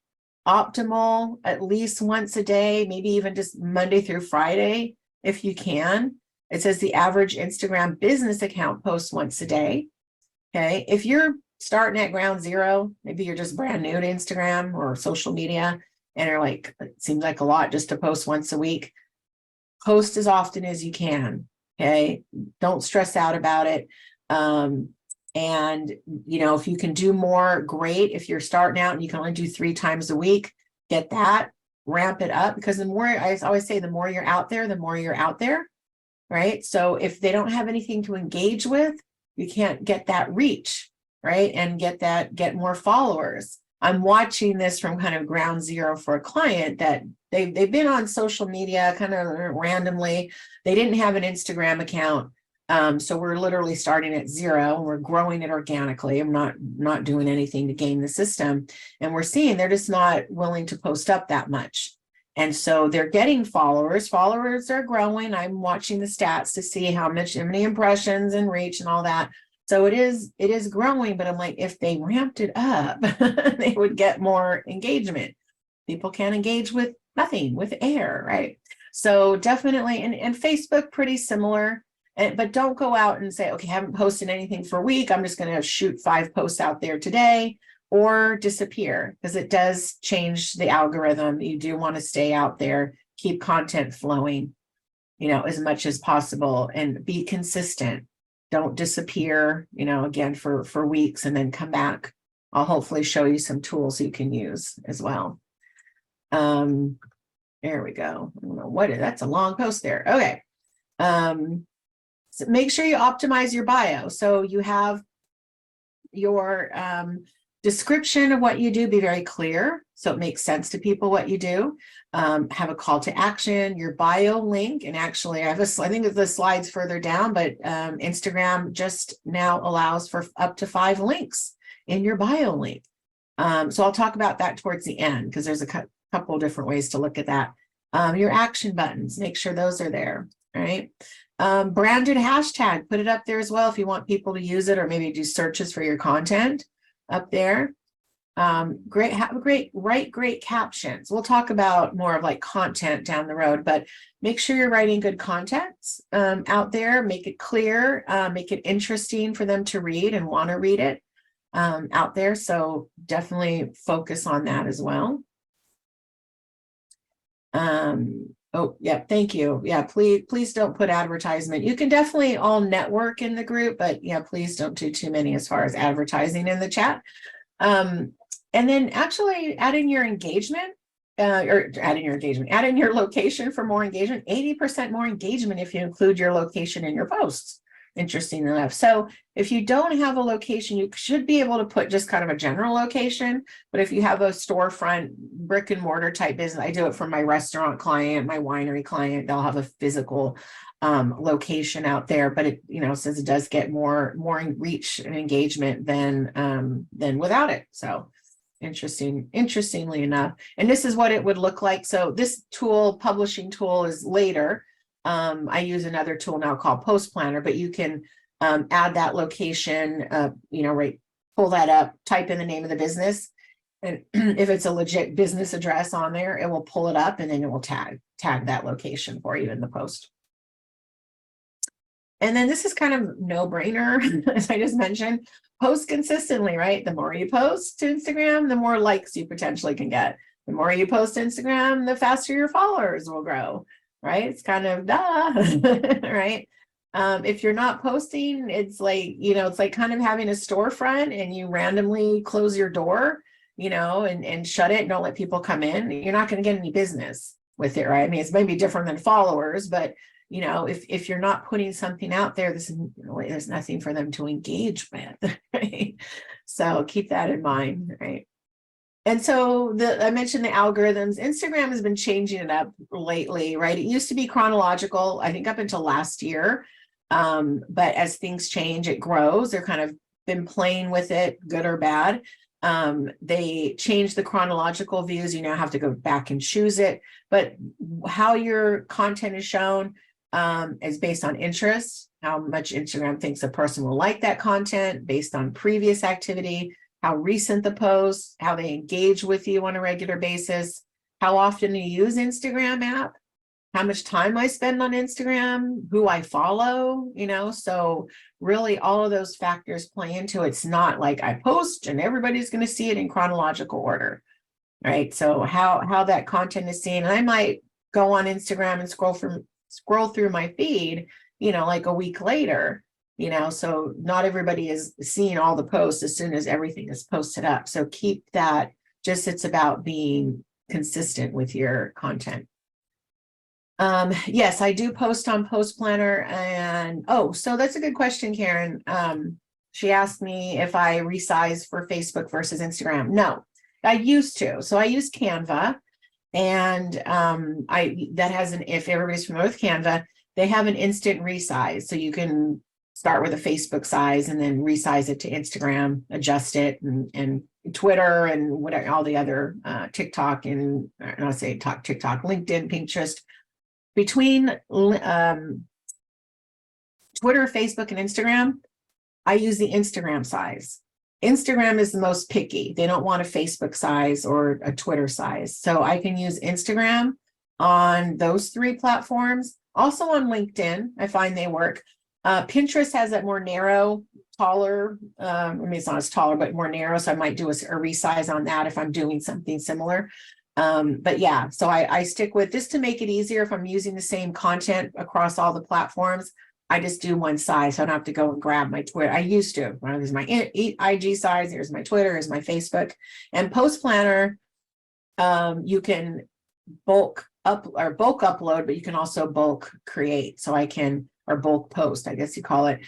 optimal, at least once a day, maybe even just Monday through Friday, if you can. It says the average Instagram business account posts once a day. Okay. If you're starting at ground zero, maybe you're just brand new to Instagram or social media and you're like, it seems like a lot just to post once a week. Post as often as you can. Okay. Don't stress out about it. And you know, if you can do more, great. If you're starting out and you can only do 3 times a week, get that, ramp it up, because the more, I always say, the more you're out there, the more you're out there, right? So if they don't have anything to engage with, you can't get that reach, right? And get more followers. I'm watching this from kind of ground zero for a client that they've been on social media kind of randomly. They didn't have an Instagram account. So we're literally starting at 0 and we're growing it organically. I'm not doing anything to game the system. And we're seeing they're just not willing to post up that much. And so they're getting followers. Followers are growing. I'm watching the stats to see how many impressions and reach and all that. So it is growing, but I'm like, if they ramped it up, they would get more engagement. People can't engage with nothing, with air, right? So definitely, and Facebook, pretty similar. But don't go out and say, okay, I haven't posted anything for a week, I'm just going to shoot 5 posts out there today, or disappear, because it does change the algorithm. You do want to stay out there, keep content flowing, you know, as much as possible, and be consistent. Don't disappear, you know, again for weeks and then come back. I'll hopefully show you some tools you can use as well. There we go. I don't know that's a long post there. Okay. So make sure you optimize your bio. So you have your description of what you do, be very clear, so it makes sense to people what you do. Have a call to action, your bio link, and actually I think the slides further down, but Instagram just now allows for up to 5 links in your bio link. So I'll talk about that towards the end, because there's a couple of different ways to look at that. Your action buttons, make sure those are there, right? Branded hashtag, put it up there as well if you want people to use it, or maybe do searches for your content up there. Write great captions. We'll talk about more of like content down the road, but make sure you're writing good content out there. Make it clear, make it interesting for them to read and want to read it out there. So definitely focus on that as well. Oh, yeah, thank you. Yeah, please don't put advertisement. You can definitely all network in the group, but yeah, please don't do too many as far as advertising in the chat. And then actually add in your engagement, add in your location for more engagement, 80% more engagement if you include your location in your posts. Interesting enough. So if you don't have a location, you should be able to put just kind of a general location. But if you have a storefront, brick and mortar type business, I do it for my restaurant client, my winery client, they'll have a physical location out there. But it, you know, since it does get more reach and engagement than without it. So interestingly enough, and this is what it would look like. So this tool, publishing tool, is later. I use another tool now called Post Planner, but you can add that location, you know, right, pull that up, type in the name of the business. And if it's a legit business address on there, it will pull it up and then it will tag that location for you in the post. And then this is kind of no brainer, as I just mentioned, post consistently, right? The more you post to Instagram, the more likes you potentially can get. The more you post to Instagram, the faster your followers will grow, right? It's kind of duh, right? If you're not posting, it's like, it's like kind of having a storefront and you randomly close your door, and shut it and don't let people come in. You're not going to get any business with it, right? I mean, it's maybe different than followers, but if you're not putting something out there, there's nothing for them to engage with, right? So keep that in mind, right? And so I mentioned the algorithms. Instagram has been changing it up lately, right? It used to be chronological, I think up until last year. But as things change, it grows. They're kind of been playing with it, good or bad. They changed the chronological views. You now have to go back and choose it. But how your content is shown is based on interest, how much Instagram thinks a person will like that content based on previous activity, how recent the post, how they engage with you on a regular basis, how often you use Instagram app, how much time I spend on Instagram, who I follow, so really all of those factors play into it. It's not like I post and everybody's going to see it in chronological order, right? So how that content is seen. And I might go on Instagram and scroll through my feed, like a week later, so not everybody is seeing all the posts as soon as everything is posted up. So keep that, it's about being consistent with your content. Yes, I do post on Post Planner, and so that's a good question, Karen. She asked me if I resize for Facebook versus Instagram. No, I used to. So I use Canva, and if everybody's familiar with Canva, they have an instant resize. So you can start with a Facebook size and then resize it to Instagram, adjust it, and Twitter and whatever, all the other TikTok and I'll say TikTok, LinkedIn, Pinterest. Between Twitter, Facebook, and Instagram, I use the Instagram size. Instagram is the most picky. They don't want a Facebook size or a Twitter size. So I can use Instagram on those three platforms. Also on LinkedIn, I find they work. Pinterest has that more narrow, taller, it's not as taller, but more narrow. So I might do a resize on that if I'm doing something similar. But yeah, so I stick with this to make it easier. If I'm using the same content across all the platforms, I just do one size. So I don't have to go and grab my Twitter. I used to. There's my IG size, here's my Twitter, here's my Facebook. And Post Planner, you can bulk upload, but you can also bulk create. So I can, or bulk post, I guess you call it.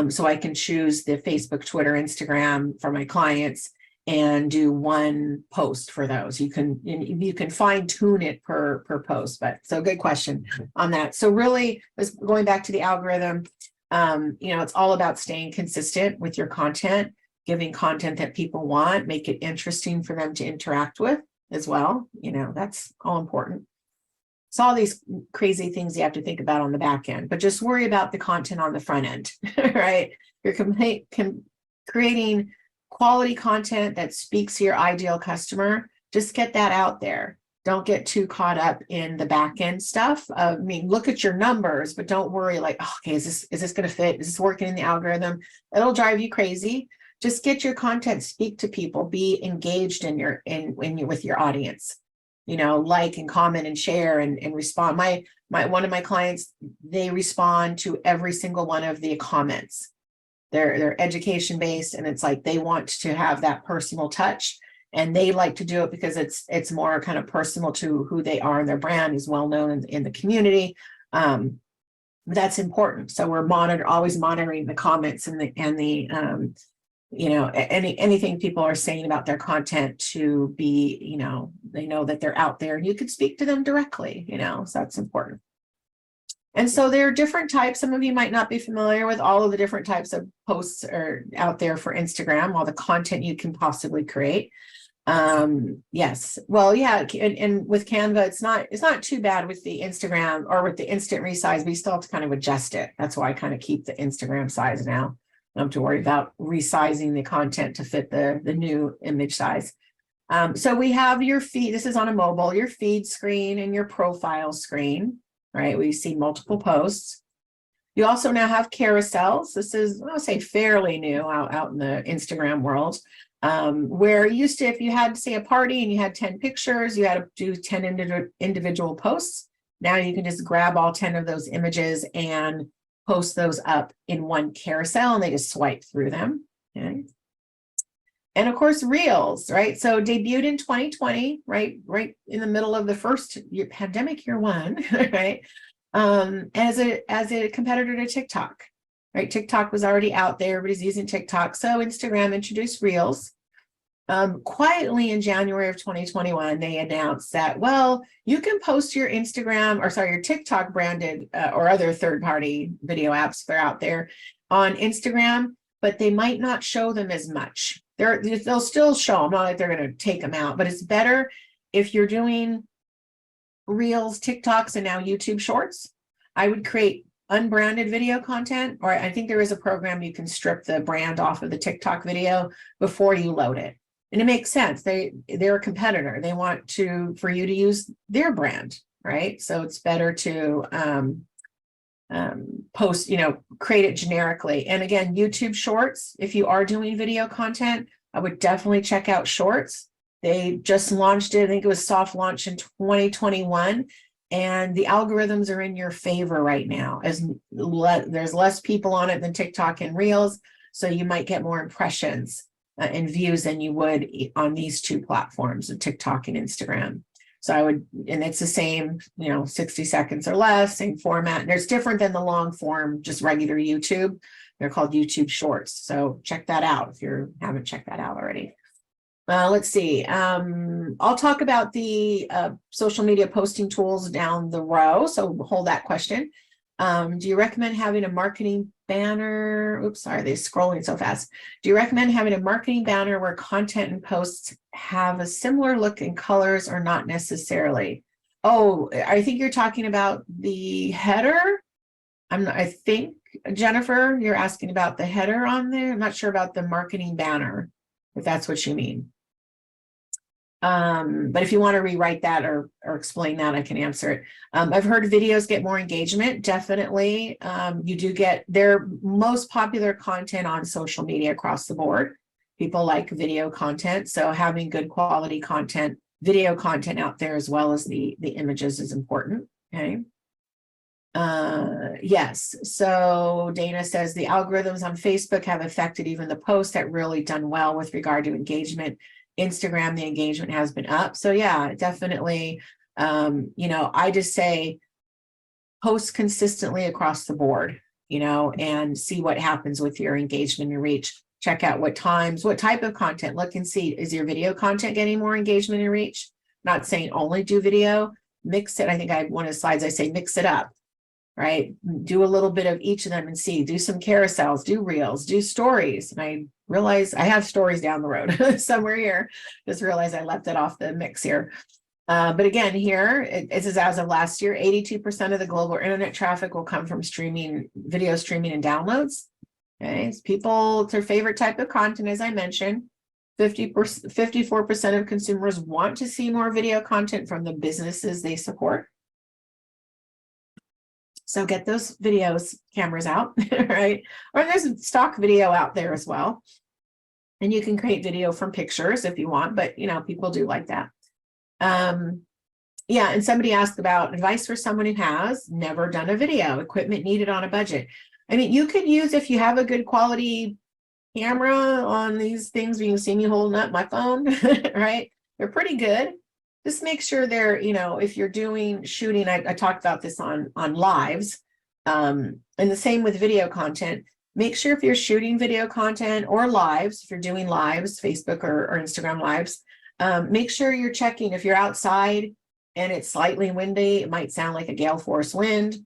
So I can choose the Facebook, Twitter, Instagram for my clients and do one post for those. You can fine tune it per post, but so good question on that. So really, going back to the algorithm, it's all about staying consistent with your content, giving content that people want, make it interesting for them to interact with as well. That's all important. It's all these crazy things you have to think about on the back end, but just worry about the content on the front end, right? You're creating quality content that speaks to your ideal customer. Just get that out there. Don't get too caught up in the back end stuff. Look at your numbers, but don't worry like, okay, is this going to fit? Is this working in the algorithm? It'll drive you crazy. Just get your content, speak to people, be engaged with your audience. Like and comment and share and respond. One of my clients, they respond to every single one of the comments. They're education based, and it's like they want to have that personal touch, and they like to do it because it's more kind of personal to who they are, and their brand is well known in the community. That's important. So we're always monitoring the comments and anything people are saying about their content to be, they know that they're out there and you could speak to them directly, so that's important. And so there are different types. Some of you might not be familiar with all of the different types of posts are out there for Instagram, all the content you can possibly create. Yes. Well, yeah. And with Canva, it's not too bad with the Instagram or with the instant resize. We still have to kind of adjust it. That's why I kind of keep the Instagram size now. I don't have to worry about resizing the content to fit the new image size. So we have your feed. This is on a mobile, your feed screen and your profile screen, right? We see multiple posts. You also now have carousels. This is, I'll say, fairly new out in the Instagram world, where used to, if you had, say, a party and you had 10 pictures, you had to do 10 individual posts. Now you can just grab all 10 of those images and post those up in one carousel, and they just swipe through them. Okay. And of course, Reels, right? So debuted in 2020, right in the middle of the first year, pandemic year one, right? As a competitor to TikTok, right? TikTok was already out there, everybody's using TikTok. So Instagram introduced Reels. Quietly in January of 2021, they announced that, well, you can post your Instagram, or sorry, your TikTok branded or other third-party video apps that are out there on Instagram, but they might not show them as much. They'll still show them, not like they're going to take them out, but it's better if you're doing Reels, TikToks, and now YouTube Shorts. I would create unbranded video content, or I think there is a program you can strip the brand off of the TikTok video before you load it. And it makes sense. They're a competitor. They want for you to use their brand, right? So it's better to post, create it generically. And again, YouTube Shorts, if you are doing video content, I would definitely check out Shorts. They just launched it. I think it was soft launch in 2021. And the algorithms are in your favor right now, as there's less people on it than TikTok and Reels. So you might get more impressions and views than you would on these two platforms of TikTok and Instagram. So I would, and it's the same, 60 seconds or less, same format. And it's different than the long form, just regular YouTube. They're called YouTube Shorts. So check that out if you haven't checked that out already. Let's see. I'll talk about the social media posting tools down the row. So hold that question. Do you recommend having a marketing banner? Oops, sorry, they're scrolling so fast. Do you recommend having a marketing banner where content and posts have a similar look and colors, or not necessarily? Oh, I think you're talking about the header. I think, Jennifer, you're asking about the header on there. I'm not sure about the marketing banner, if that's what you mean. But if you want to rewrite that or explain that, I can answer it. I've heard videos get more engagement. Definitely. You do get their most popular content on social media across the board. People like video content. So having good quality content, video content out there, as well as the images, is important. Okay. Yes. So Dana says the algorithms on Facebook have affected even the posts that really done well with regard to engagement. Instagram, the engagement has been up. So yeah, definitely. I just say post consistently across the board, and see what happens with your engagement and reach. Check out what times, what type of content, look and see, is your video content getting more engagement and reach? Not saying only do video, mix it. I think one of the slides I say mix it up, right? Do a little bit of each of them and see, do some carousels, do Reels, do stories. And I realize I have stories down the road somewhere here. Just realized I left it off the mix here. But again, here, this is as of last year, 82% of the global internet traffic will come from video streaming and downloads. Okay, it's their favorite type of content, as I mentioned. 54% of consumers want to see more video content from the businesses they support. So get those cameras out, right? Or there's stock video out there as well. And you can create video from pictures if you want, but people do like that. Yeah, and somebody asked about advice for someone who has never done a video, equipment needed on a budget. I mean, you could use, if you have a good quality camera on these things, you can see me holding up my phone, right? They're pretty good. Just make sure they're, if you're doing shooting, I talked about this on lives, and the same with video content. Make sure if you're shooting video content or lives, if you're doing lives, Facebook or Instagram lives, make sure you're checking if you're outside and it's slightly windy. It might sound like a gale force wind.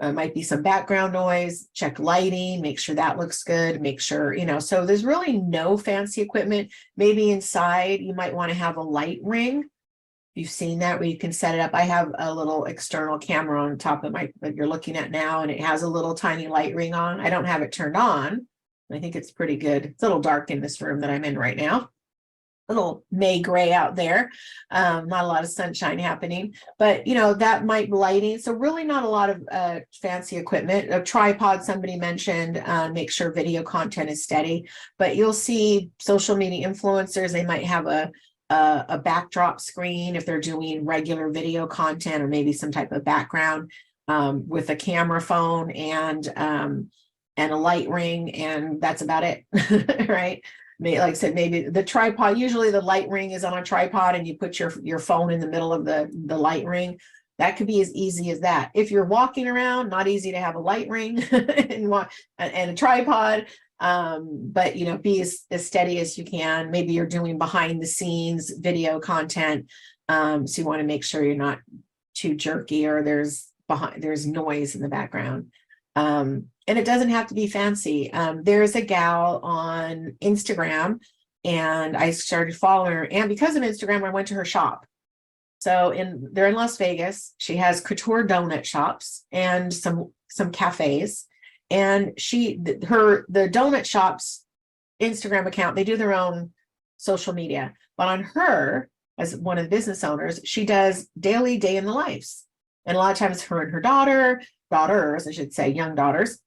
Might be some background noise. Check lighting, make sure that looks good. Make sure, so there's really no fancy equipment. Maybe inside you might want to have a light ring. You've seen that where you can set it up. I have a little external camera on top of that you're looking at now, and it has a little tiny light ring on. I don't have it turned on. I think it's pretty good. It's a little dark in this room that I'm in right now. little May gray out there. Not a lot of sunshine happening, but that might lighting. So really not a lot of fancy equipment. A tripod somebody mentioned, make sure video content is steady, but you'll see social media influencers, they might have a backdrop screen if they're doing regular video content, or maybe some type of background with a camera phone and a light ring, and that's about it. Right? Like I said, maybe the tripod, usually the light ring is on a tripod and you put your phone in the middle of the light ring. That could be as easy as that. If you're walking around, not easy to have a light ring and a tripod, but be as steady as you can. Maybe you're doing behind the scenes video content, so you want to make sure you're not too jerky, or there's noise in the background. And it doesn't have to be fancy. There's a gal on Instagram, and I started following her. And because of Instagram, I went to her shop. So they're in Las Vegas. She has couture donut shops and some cafes. And the donut shops Instagram account, they do their own social media. But on her, as one of the business owners, she does daily day in the lives. And a lot of times her and her daughters, I should say, young daughters,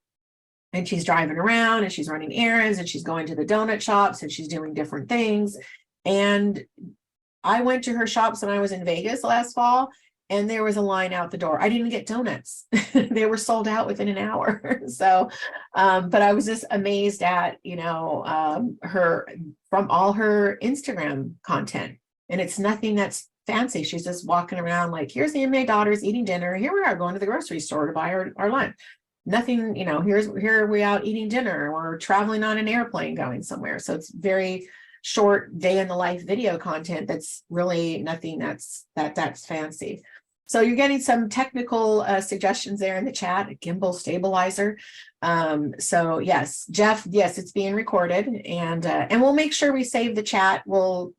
and she's driving around and she's running errands and she's going to the donut shops and she's doing different things. And I went to her shops when I was in Vegas last fall, and there was a line out the door. I didn't get donuts. They were sold out within an hour. So, but I was just amazed at, her, from all her Instagram content. And it's nothing that's fancy. She's just walking around like, here's me and my daughters eating dinner. Here we are going to the grocery store to buy our lunch. Nothing, here we out eating dinner, or traveling on an airplane going somewhere. So it's very short day in the life video content that's really nothing that's fancy. So you're getting some technical suggestions there in the chat. A gimbal stabilizer. So yes, Jeff, yes, it's being recorded, and we'll make sure we save the chat. We'll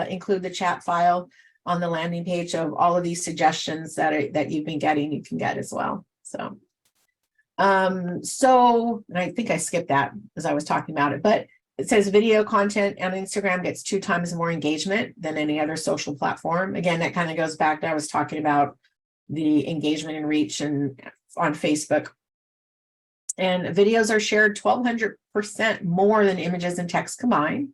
include the chat file on the landing page of all of these suggestions that you've been getting. You can get as well. So and I think I skipped that as I was talking about it, but it says video content on Instagram gets 2 times more engagement than any other social platform. Again, that kind of goes back to, I was talking about the engagement and reach and on Facebook. And videos are shared 1,200% more than images and text combined.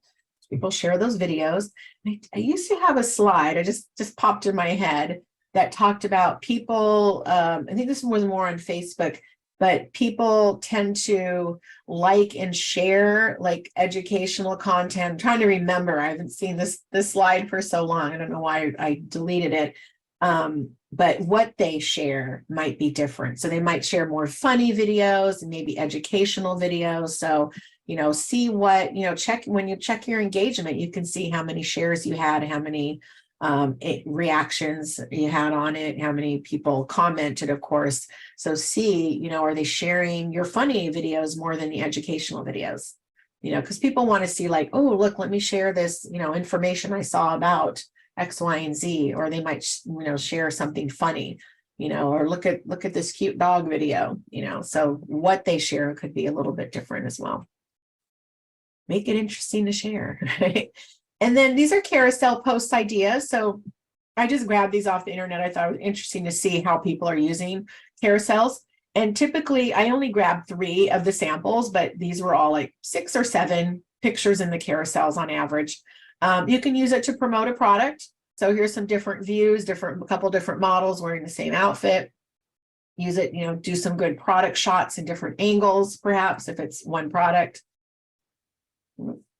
People share those videos. I used to have a slide, I just popped in my head, that talked about people, I think this was more on Facebook, but people tend to like and share like educational content. I'm trying to remember, I haven't seen this slide for so long. I don't know why I deleted it. But what they share might be different. So they might share more funny videos and maybe educational videos. So, see what, when you check your engagement, you can see how many shares you had, how many reactions you had on it, how many people commented, of course. So see, are they sharing your funny videos more than the educational videos? Because people want to see like, oh, look, let me share this, information I saw about X, Y, and Z, or they might, share something funny, or look at this cute dog video, so what they share could be a little bit different as well. Make it interesting to share, right? And then these are carousel post ideas. So I just grabbed these off the internet. I thought it was interesting to see how people are using carousels. And typically I only grabbed 3 of the samples, but these were all like 6 or 7 pictures in the carousels on average. You can use it to promote a product. So here's some different views, a couple different models wearing the same outfit. Use it, do some good product shots in different angles, perhaps if it's one product.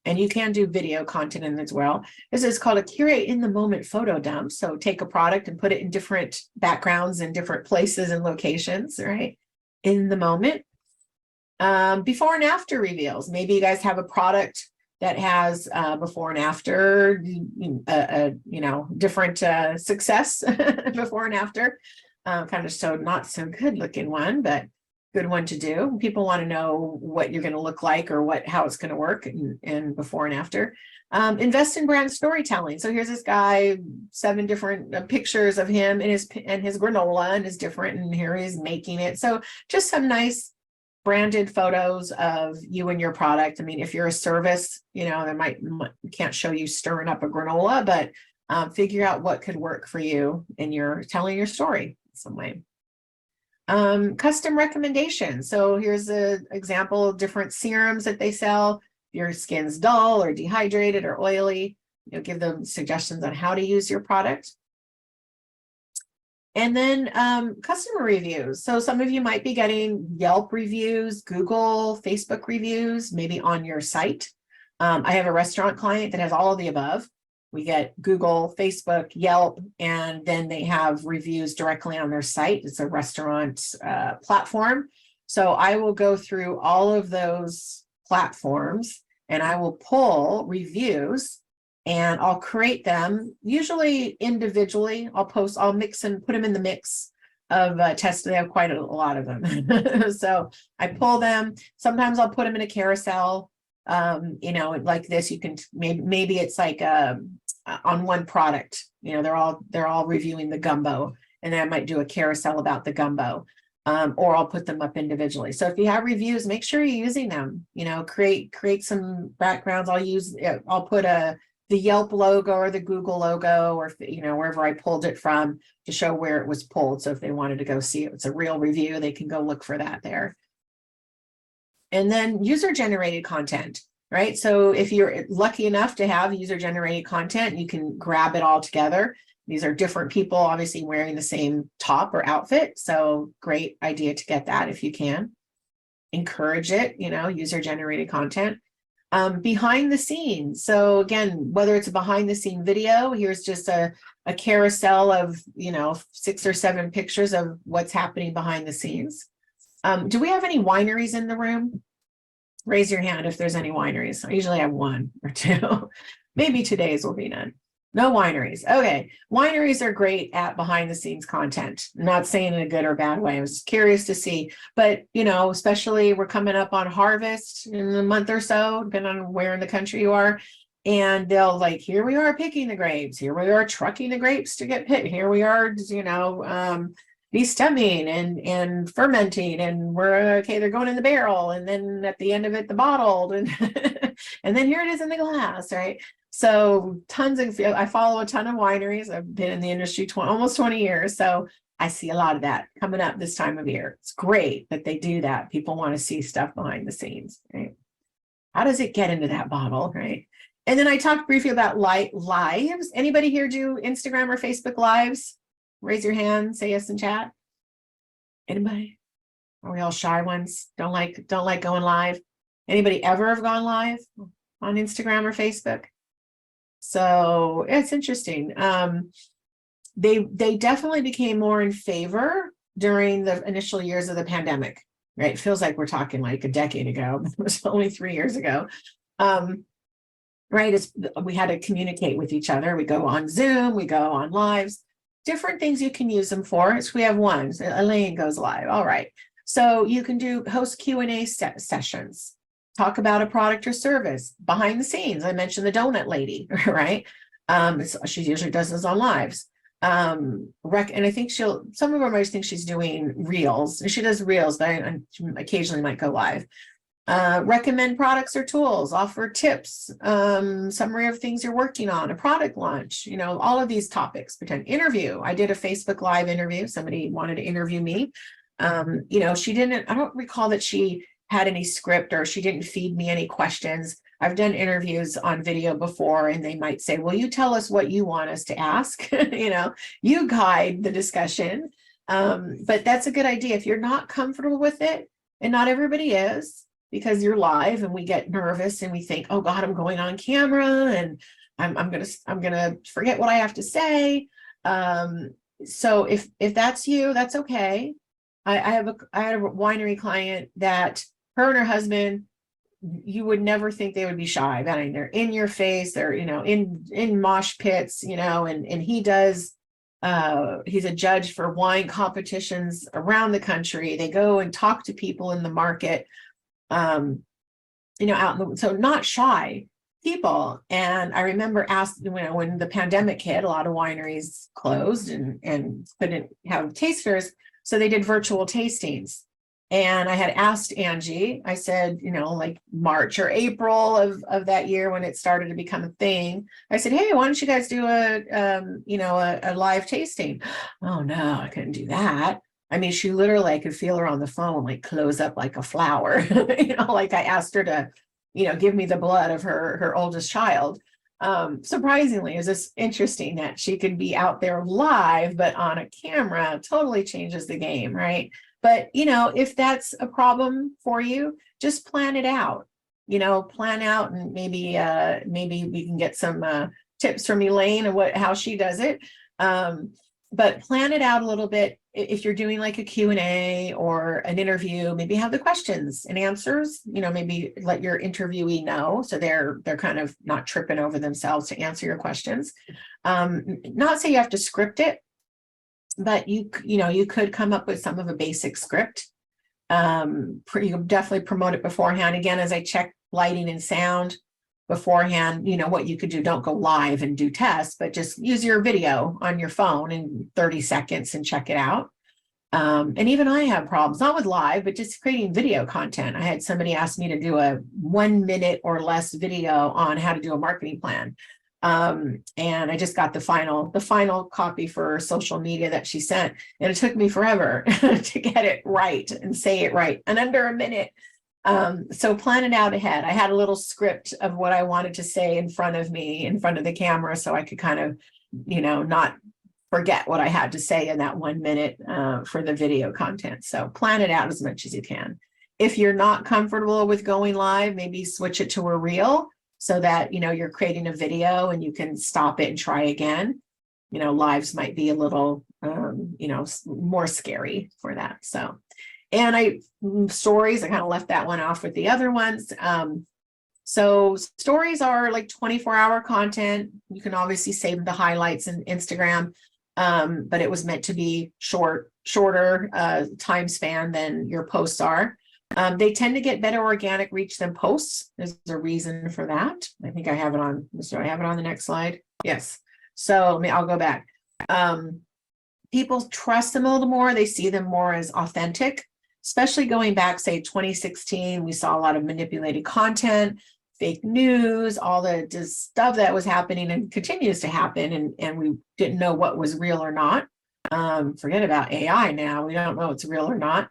And you can do video content in as well. This is called a curate in the moment photo dump. So take a product and put it in different backgrounds and different places and locations, right? In the moment. Before and after reveals. Maybe you guys have a product that has before and after, different success before and after. Kind of so not so good looking one, but good one to do. People want to know what you're going to look like or how it's going to work and before and after. Invest in brand storytelling. So here's this guy, 7 different pictures of him and his granola and is different, and here he's making it. So just some nice branded photos of you and your product. I mean, if you're a service, you know, can't show you stirring up a granola, but figure out what could work for you and you're telling your story in some way. Custom recommendations. So here's an example of different serums that they sell. If your skin's dull or dehydrated or oily, you know, give them suggestions on how to use your product. And then customer reviews. So some of you might be getting Yelp reviews, Google, Facebook reviews, maybe on your site. I have a restaurant client that has all of the above. We get Google, Facebook, Yelp, and then they have reviews directly on their site. It's a restaurant platform. So I will go through all of those platforms and I will pull reviews and I'll create them, usually individually. I'll mix and put them in the mix of tests. They have quite a lot of them. So I pull them. Sometimes I'll put them in a carousel. You know, like this, you can maybe it's like on one product, you know, they're all reviewing the gumbo, and then I might do a carousel about the gumbo, or I'll put them up individually. So if you have reviews, make sure you're using them, you know, create some backgrounds. I'll put the Yelp logo or the Google logo, or, you know, wherever I pulled it from to show where it was pulled. So if they wanted to go see it, it's a real review, they can go look for that there. And then user-generated content, right? So if you're lucky enough to have user-generated content, you can grab it all together. These are different people, obviously wearing the same top or outfit. So great idea to get that if you can. Encourage it, you know, user-generated content. Behind the scenes. So again, whether it's a behind the scene video, here's just a carousel of, you know, 6 or 7 pictures of what's happening behind the scenes. Do we have any wineries in the room? Raise your hand if there's any wineries. I usually have 1 or 2. Maybe today's will be none. No wineries. Okay. Wineries are great at behind the scenes content. I'm not saying in a good or bad way. I was curious to see, but you know, especially we're coming up on harvest in a month or so, depending on where in the country you are. And they'll like, here we are picking the grapes. Here we are trucking the grapes to get picked. Here we are, you know, de-stemming and fermenting, and we're okay, they're going in the barrel, and then at the end of it, the bottled, and and then here it is in the glass, right? So I follow a ton of wineries. I've been in the industry almost 20 years. So I see a lot of that coming up this time of year. It's great that they do that. People want to see stuff behind the scenes, right? How does it get into that bottle, right? And then I talked briefly about lives. Anybody here do Instagram or Facebook lives? Raise your hand, say yes in chat. Anybody? Are we all shy ones? Don't like going live? Anybody ever have gone live on Instagram or Facebook? So it's interesting. They definitely became more in favor during the initial years of the pandemic, right? It feels like we're talking like a decade ago. It was only 3 years ago. Right? We had to communicate with each other. We go on Zoom, we go on lives, different things you can use them for. So we have one. So Elaine goes live. All right. So you can host Q&A sessions. Talk about a product or service behind the scenes. I mentioned the donut lady, right? She usually does this on lives. And I think some of them might think she's doing reels. She does reels, but I occasionally might go live. Recommend products or tools, offer tips, summary of things you're working on, a product launch, you know, all of these topics. Pretend interview. I did a Facebook Live interview. Somebody wanted to interview me. You know, I don't recall that she had any script or she didn't feed me any questions. I've done interviews on video before and they might say, well, you tell us what you want us to ask, you know, you guide the discussion. But that's a good idea. If you're not comfortable with it, and not everybody is, because you're live and we get nervous and we think, oh God, I'm going on camera and I'm gonna forget what I have to say. So if that's you, that's okay. I had a winery client that her and her husband, you would never think they would be shy. I mean, they're in your face, they're, you know, in mosh pits, you know, and he does, he's a judge for wine competitions around the country. They go and talk to people in the market, you know, so not shy people. And I remember asking, you know, when the pandemic hit, a lot of wineries closed and couldn't have tasters. So they did virtual tastings. And I had asked Angie, I said, like March or April of that year when it started to become a thing, I said, hey, why don't you guys do a live tasting? Oh no, I couldn't do that. I mean, she literally, I could feel her on the phone, like close up like a flower, like I asked her to, give me the blood of her oldest child. Surprisingly, is this interesting that she could be out there live, but on a camera totally changes the game, right? But, if that's a problem for you, just plan it out, plan out, and maybe we can get some tips from Elaine and how she does it. But plan it out a little bit. If you're doing like a Q&A or an interview, maybe have the questions and answers, maybe let your interviewee know, so they're kind of not tripping over themselves to answer your questions. Not say you have to script it, but you could come up with some of a basic script. You definitely promote it beforehand. Again, as I check lighting and sound beforehand, what you could do, don't go live and do tests, but just use your video on your phone in 30 seconds and check it out. And even I have problems, not with live, but just creating video content. I had somebody ask me to do a 1 minute or less video on how to do a marketing plan. And I just got the final copy for social media that she sent, and it took me forever to get it right and say it right, and under a minute. So plan it out ahead. I had a little script of what I wanted to say in front of me, in front of the camera, so I could kind of, not forget what I had to say in that 1 minute for the video content. So plan it out as much as you can. If you're not comfortable with going live, maybe switch it to a reel, so that, you're creating a video and you can stop it and try again. Lives might be a little, more scary for that. So, and stories, I kind of left that one off with the other ones. So stories are like 24-hour content. You can obviously save the highlights in Instagram, but it was meant to be shorter time span than your posts are. They tend to get better organic reach than posts. There's a reason for that. I think I have it on. Do I have it on the next slide? Yes. So I'll go back. People trust them a little more. They see them more as authentic, especially going back, say 2016. We saw a lot of manipulated content, fake news, all the stuff that was happening and continues to happen, and we didn't know what was real or not. Forget about AI now. We don't know it's real or not.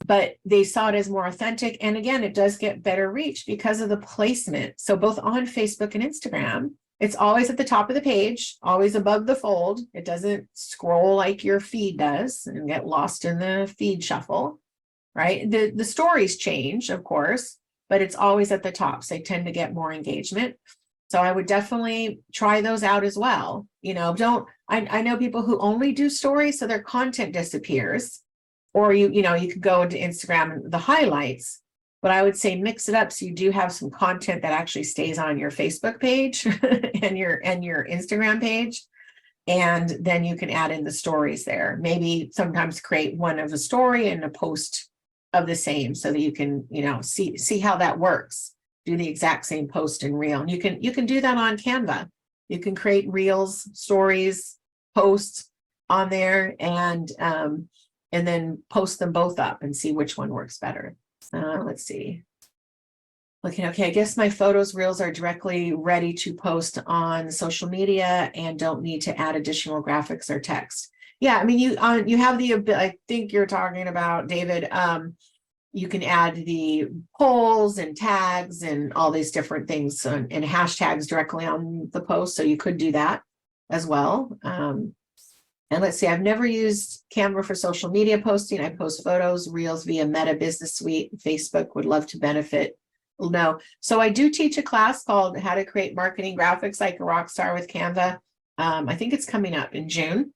But they saw it as more authentic. And again, it does get better reach because of the placement. So both on Facebook and Instagram, it's always at the top of the page, always above the fold. It doesn't scroll like your feed does and get lost in the feed shuffle, right? The stories change, of course, but it's always at the top. So they tend to get more engagement. So I would definitely try those out as well. I know people who only do stories, so their content disappears. Or you could go into Instagram and the highlights, but I would say mix it up so you do have some content that actually stays on your Facebook page and your Instagram page, and then you can add in the stories there. Maybe sometimes create one of a story and a post of the same, so that you can see how that works. Do the exact same post in reel, and you can do that on Canva. You can create reels, stories, posts on there, and then post them both up and see which one works better. Let's see. Okay, I guess my photos reels are directly ready to post on social media and don't need to add additional graphics or text. Yeah, I mean, you have I think you're talking about, David, you can add the polls and tags and all these different things and hashtags directly on the post. So you could do that as well. And let's see, I've never used Canva for social media posting. I post photos, reels via Meta Business Suite. Facebook would love to benefit. No. So I do teach a class called How to Create Marketing Graphics Like a Rockstar with Canva. I think it's coming up in June.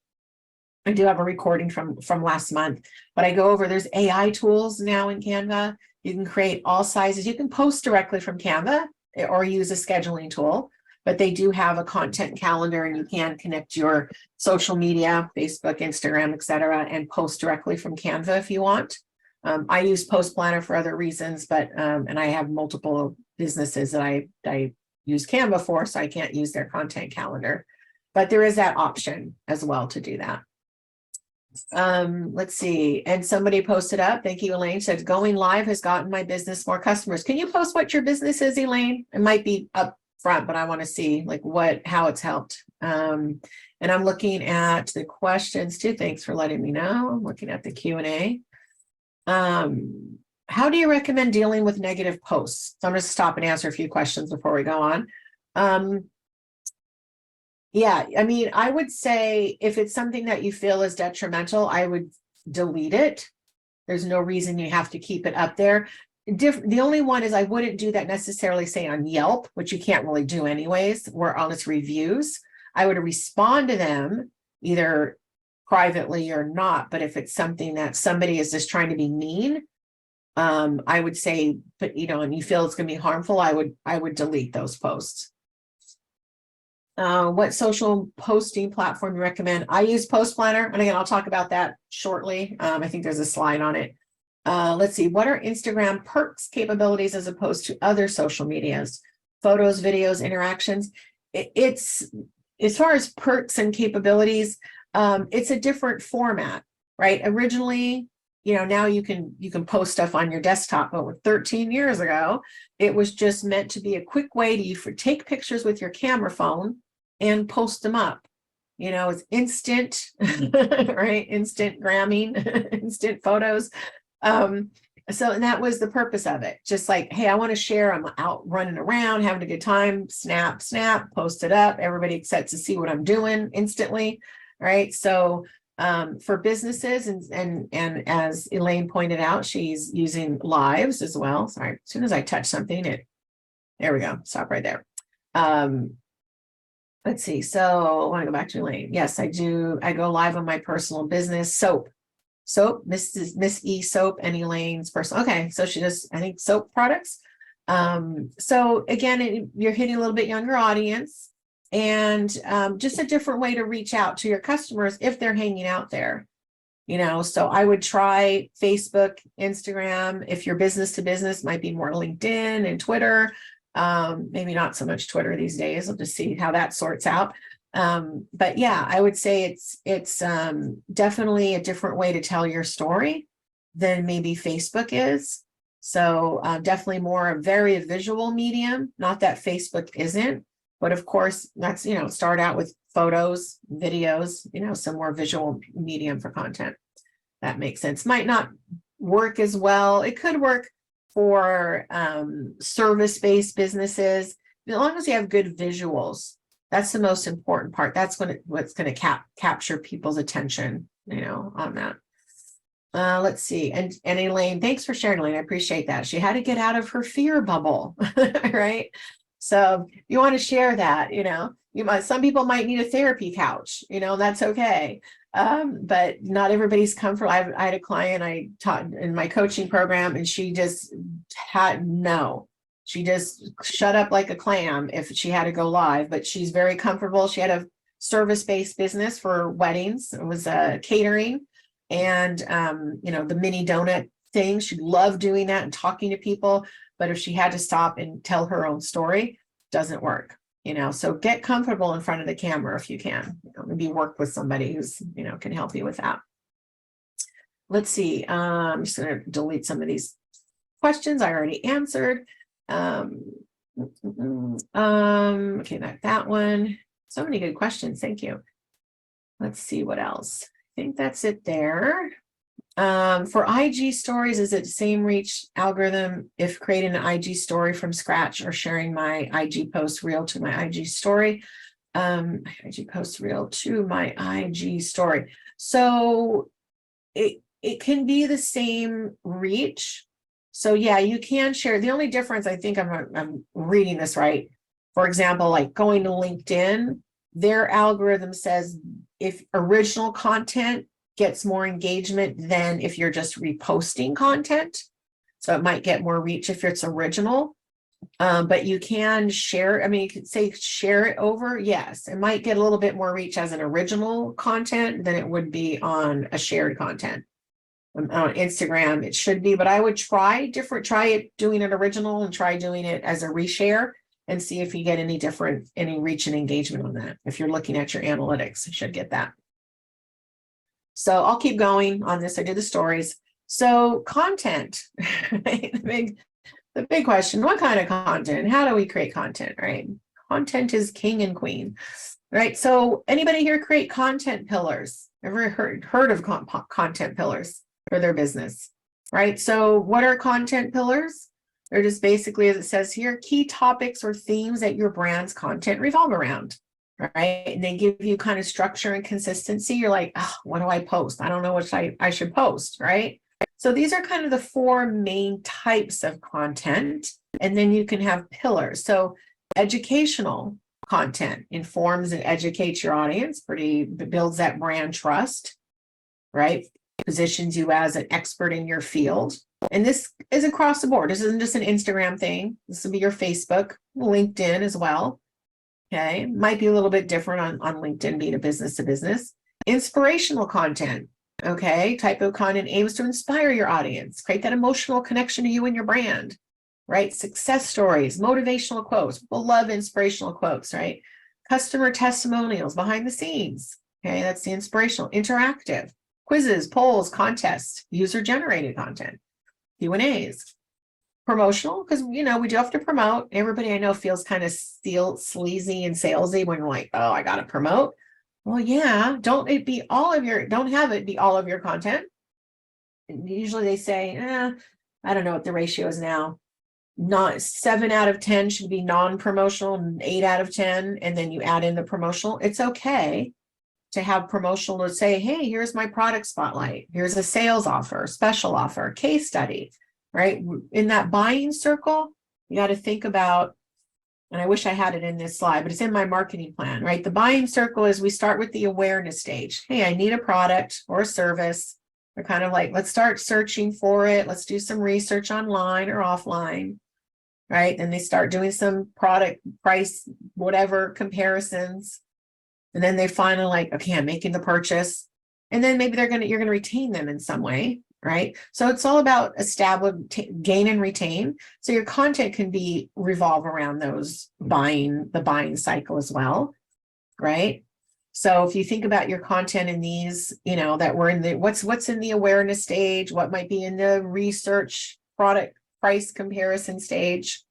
I do have a recording from last month, but I go over, there's AI tools now in Canva. You can create all sizes. You can post directly from Canva or use a scheduling tool. But they do have a content calendar, and you can connect your social media, Facebook, Instagram, etc., and post directly from Canva if you want. I use Post Planner for other reasons, but and I have multiple businesses that I use Canva for, so I can't use their content calendar. But there is that option as well to do that. Let's see. And somebody posted up, thank you, Elaine, said going live has gotten my business more customers. Can you post what your business is, Elaine? It might be up front, but I want to see like how it's helped. And I'm looking at the questions too. Thanks for letting me know. I'm looking at the Q&A. How do you recommend dealing with negative posts? So I'm going to stop and answer a few questions before we go on. Yeah, I mean, I would say if it's something that you feel is detrimental, I would delete it. There's no reason you have to keep it up there. The only one is I wouldn't do that necessarily, say on Yelp, which you can't really do anyways, or honest reviews. I would respond to them either privately or not. But if it's something that somebody is just trying to be mean, I would say, but and you feel it's going to be harmful, I would delete those posts. What social posting platform you recommend? I use Post Planner, and again, I'll talk about that shortly. I think there's a slide on it. Let's see, what are Instagram perks capabilities as opposed to other social medias? Photos, videos, interactions. It's as far as perks and capabilities, it's a different format, right? Originally, now you can post stuff on your desktop, but 13 years ago, it was just meant to be a quick way to take pictures with your camera phone and post them up. It's instant, right? Instant gramming, instant photos. So that was the purpose of it. Just like, hey, I want to share, I'm out running around, having a good time, snap, post it up. Everybody gets to see what I'm doing instantly, right? So for businesses and as Elaine pointed out, she's using lives as well. Sorry, as soon as I touch something, there we go, stop right there. Let's see, so I want to go back to Elaine. Yes, I do. I go live on my personal business, soap, Miss E soap, and Elaine's personal. Okay, so she does, I think, soap products. So again, you're hitting a little bit younger audience, and just a different way to reach out to your customers if they're hanging out there. So I would try Facebook, Instagram. If you're business to business, might be more LinkedIn and Twitter. Maybe not so much Twitter these days. We'll just see how that sorts out. But yeah, I would say it's definitely a different way to tell your story than maybe Facebook is. So definitely more a very visual medium, not that Facebook isn't, but of course that's, start out with photos, videos, some more visual medium for content. That makes sense. Might not work as well. It could work for service-based businesses, as long as you have good visuals. That's the most important part. That's what's going to capture people's attention, on that. Let's see. And Elaine, thanks for sharing, Elaine. I appreciate that. She had to get out of her fear bubble, right? So you want to share that, some people might need a therapy couch, that's okay. But not everybody's comfortable. I had a client I taught in my coaching program, and she just she just shut up like a clam if she had to go live, but she's very comfortable. She had a service-based business for weddings. It was catering and, the mini donut thing. She loved doing that and talking to people. But if she had to stop and tell her own story, doesn't work, so get comfortable in front of the camera if you can, maybe work with somebody who's, can help you with that. Let's see. I'm just going to delete some of these questions I already answered. Okay, that one. So many good questions. Thank you. Let's see what else. I think that's it there. For IG stories, is it the same reach algorithm if creating an IG story from scratch or sharing my IG post reel to my IG story? IG post reel to my IG story. So it can be the same reach. So yeah, you can share. The only difference, I think I'm reading this right. For example, like going to LinkedIn, their algorithm says if original content gets more engagement than if you're just reposting content. So it might get more reach if it's original, but you can share. I mean, you could say share it over. Yes, it might get a little bit more reach as an original content than it would be on a shared content. On Instagram, it should be, but I would try it doing it original and try doing it as a reshare and see if you get any reach and engagement on that. If you're looking at your analytics, you should get that. So I'll keep going on this. I did the stories. So content, right? The big question, what kind of content? How do we create content, right? Content is king and queen, right? So anybody here create content pillars? Ever heard of content pillars for their business, right? So what are content pillars? They're just basically, as it says here, key topics or themes that your brand's content revolve around, right? And they give you kind of structure and consistency. You're like, oh, what do I post? I don't know what I should post, right? So these are kind of the four main types of content. And then you can have pillars. So educational content informs and educates your audience, builds that brand trust, right? Positions you as an expert in your field. And this is across the board. This isn't just an Instagram thing. This will be your Facebook, LinkedIn as well. Okay, might be a little bit different on LinkedIn, being a business to business. Inspirational content, okay, type of content aims to inspire your audience, create that emotional connection to you and your brand, right? Success stories, motivational quotes. People love inspirational quotes, right? Customer testimonials, behind the scenes, okay, that's the inspirational. Interactive, quizzes, polls, contests, user-generated content, Q&As. Promotional, because we do have to promote. Everybody I know feels kind of sleazy and salesy when we're like, oh, I gotta promote. Well, yeah, don't have it be all of your content. And usually they say, I don't know what the ratio is now. Not 7 out of 10 should be non-promotional, and 8 out of 10, and then you add in the promotional. It's okay to have promotional to say, hey, here's my product spotlight. Here's a sales offer, special offer, case study. Right? In that buying circle, you got to think about, and I wish I had it in this slide, but it's in my marketing plan, right? The buying circle is we start with the awareness stage. Hey, I need a product or a service. We're kind of like, let's start searching for it. Let's do some research online or offline, right? And they start doing some product price, whatever comparisons. And then they finally like, okay, I'm making the purchase. And then maybe you're going to retain them in some way. Right. So it's all about gain and retain. So your content can revolve around the buying cycle as well. Right. So if you think about your content in these, that we're in the, what's in the awareness stage, what might be in the research product price comparison stage,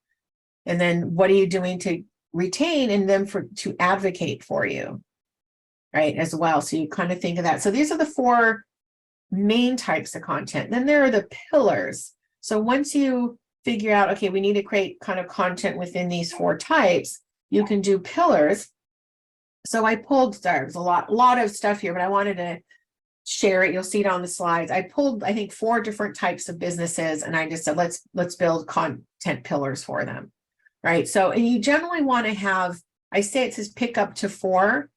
and then what are you doing to retain and then to advocate for you, right, as well. So you kind of think of that. So these are the four main types of content. Then there are the pillars. So once you figure out, okay, we need to create kind of content within these four types, you can do pillars. So I pulled, there's a lot of stuff here, but I wanted to share it. You'll see it on the slides. I pulled, I think, 4 different types of businesses, and I just said, let's build content pillars for them, right? So, and you generally want to have, I say it says pick up to 4.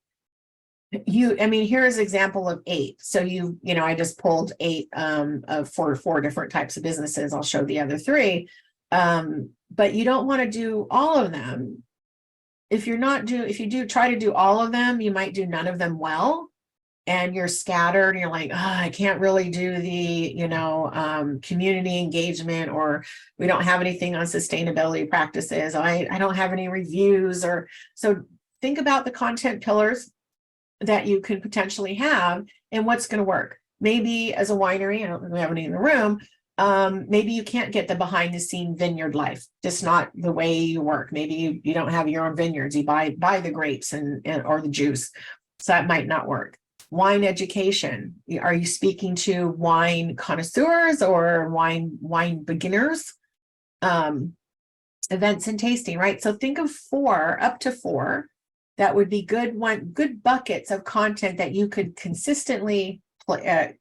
Here's an example of 8. So I just pulled 8 for 4 different types of businesses. I'll show the other 3. But you don't want to do all of them. If you do try to do all of them, you might do none of them well. And you're scattered and you're like, I can't really do the, community engagement, or we don't have anything on sustainability practices. I don't have any reviews. So think about the content pillars that you could potentially have and what's going to work. Maybe as a winery, I don't think we have any in the room, maybe you can't get the behind the scene vineyard life, just not the way you work. Maybe you don't have your own vineyards, you buy the grapes and or the juice. So that might not work. Wine education. Are you speaking to wine connoisseurs or wine beginners? Events and tasting, right? So think of 4, up to 4. That would be good buckets of content that you could consistently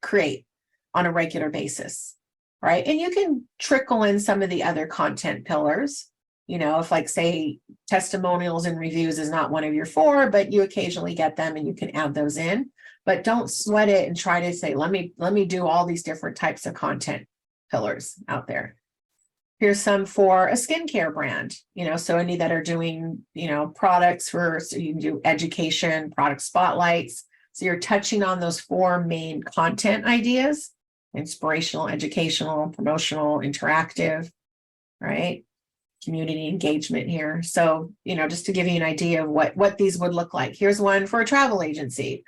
create on a regular basis, right? And you can trickle in some of the other content pillars. If like say testimonials and reviews is not one of your 4, but you occasionally get them and you can add those in. But don't sweat it and try to say, let me do all these different types of content pillars out there. Here's some for a skincare brand, so any that are doing, products so you can do education, product spotlights. So you're touching on those 4 main content ideas: inspirational, educational, promotional, interactive, right? Community engagement here. So, just to give you an idea of what these would look like. Here's one for a travel agency.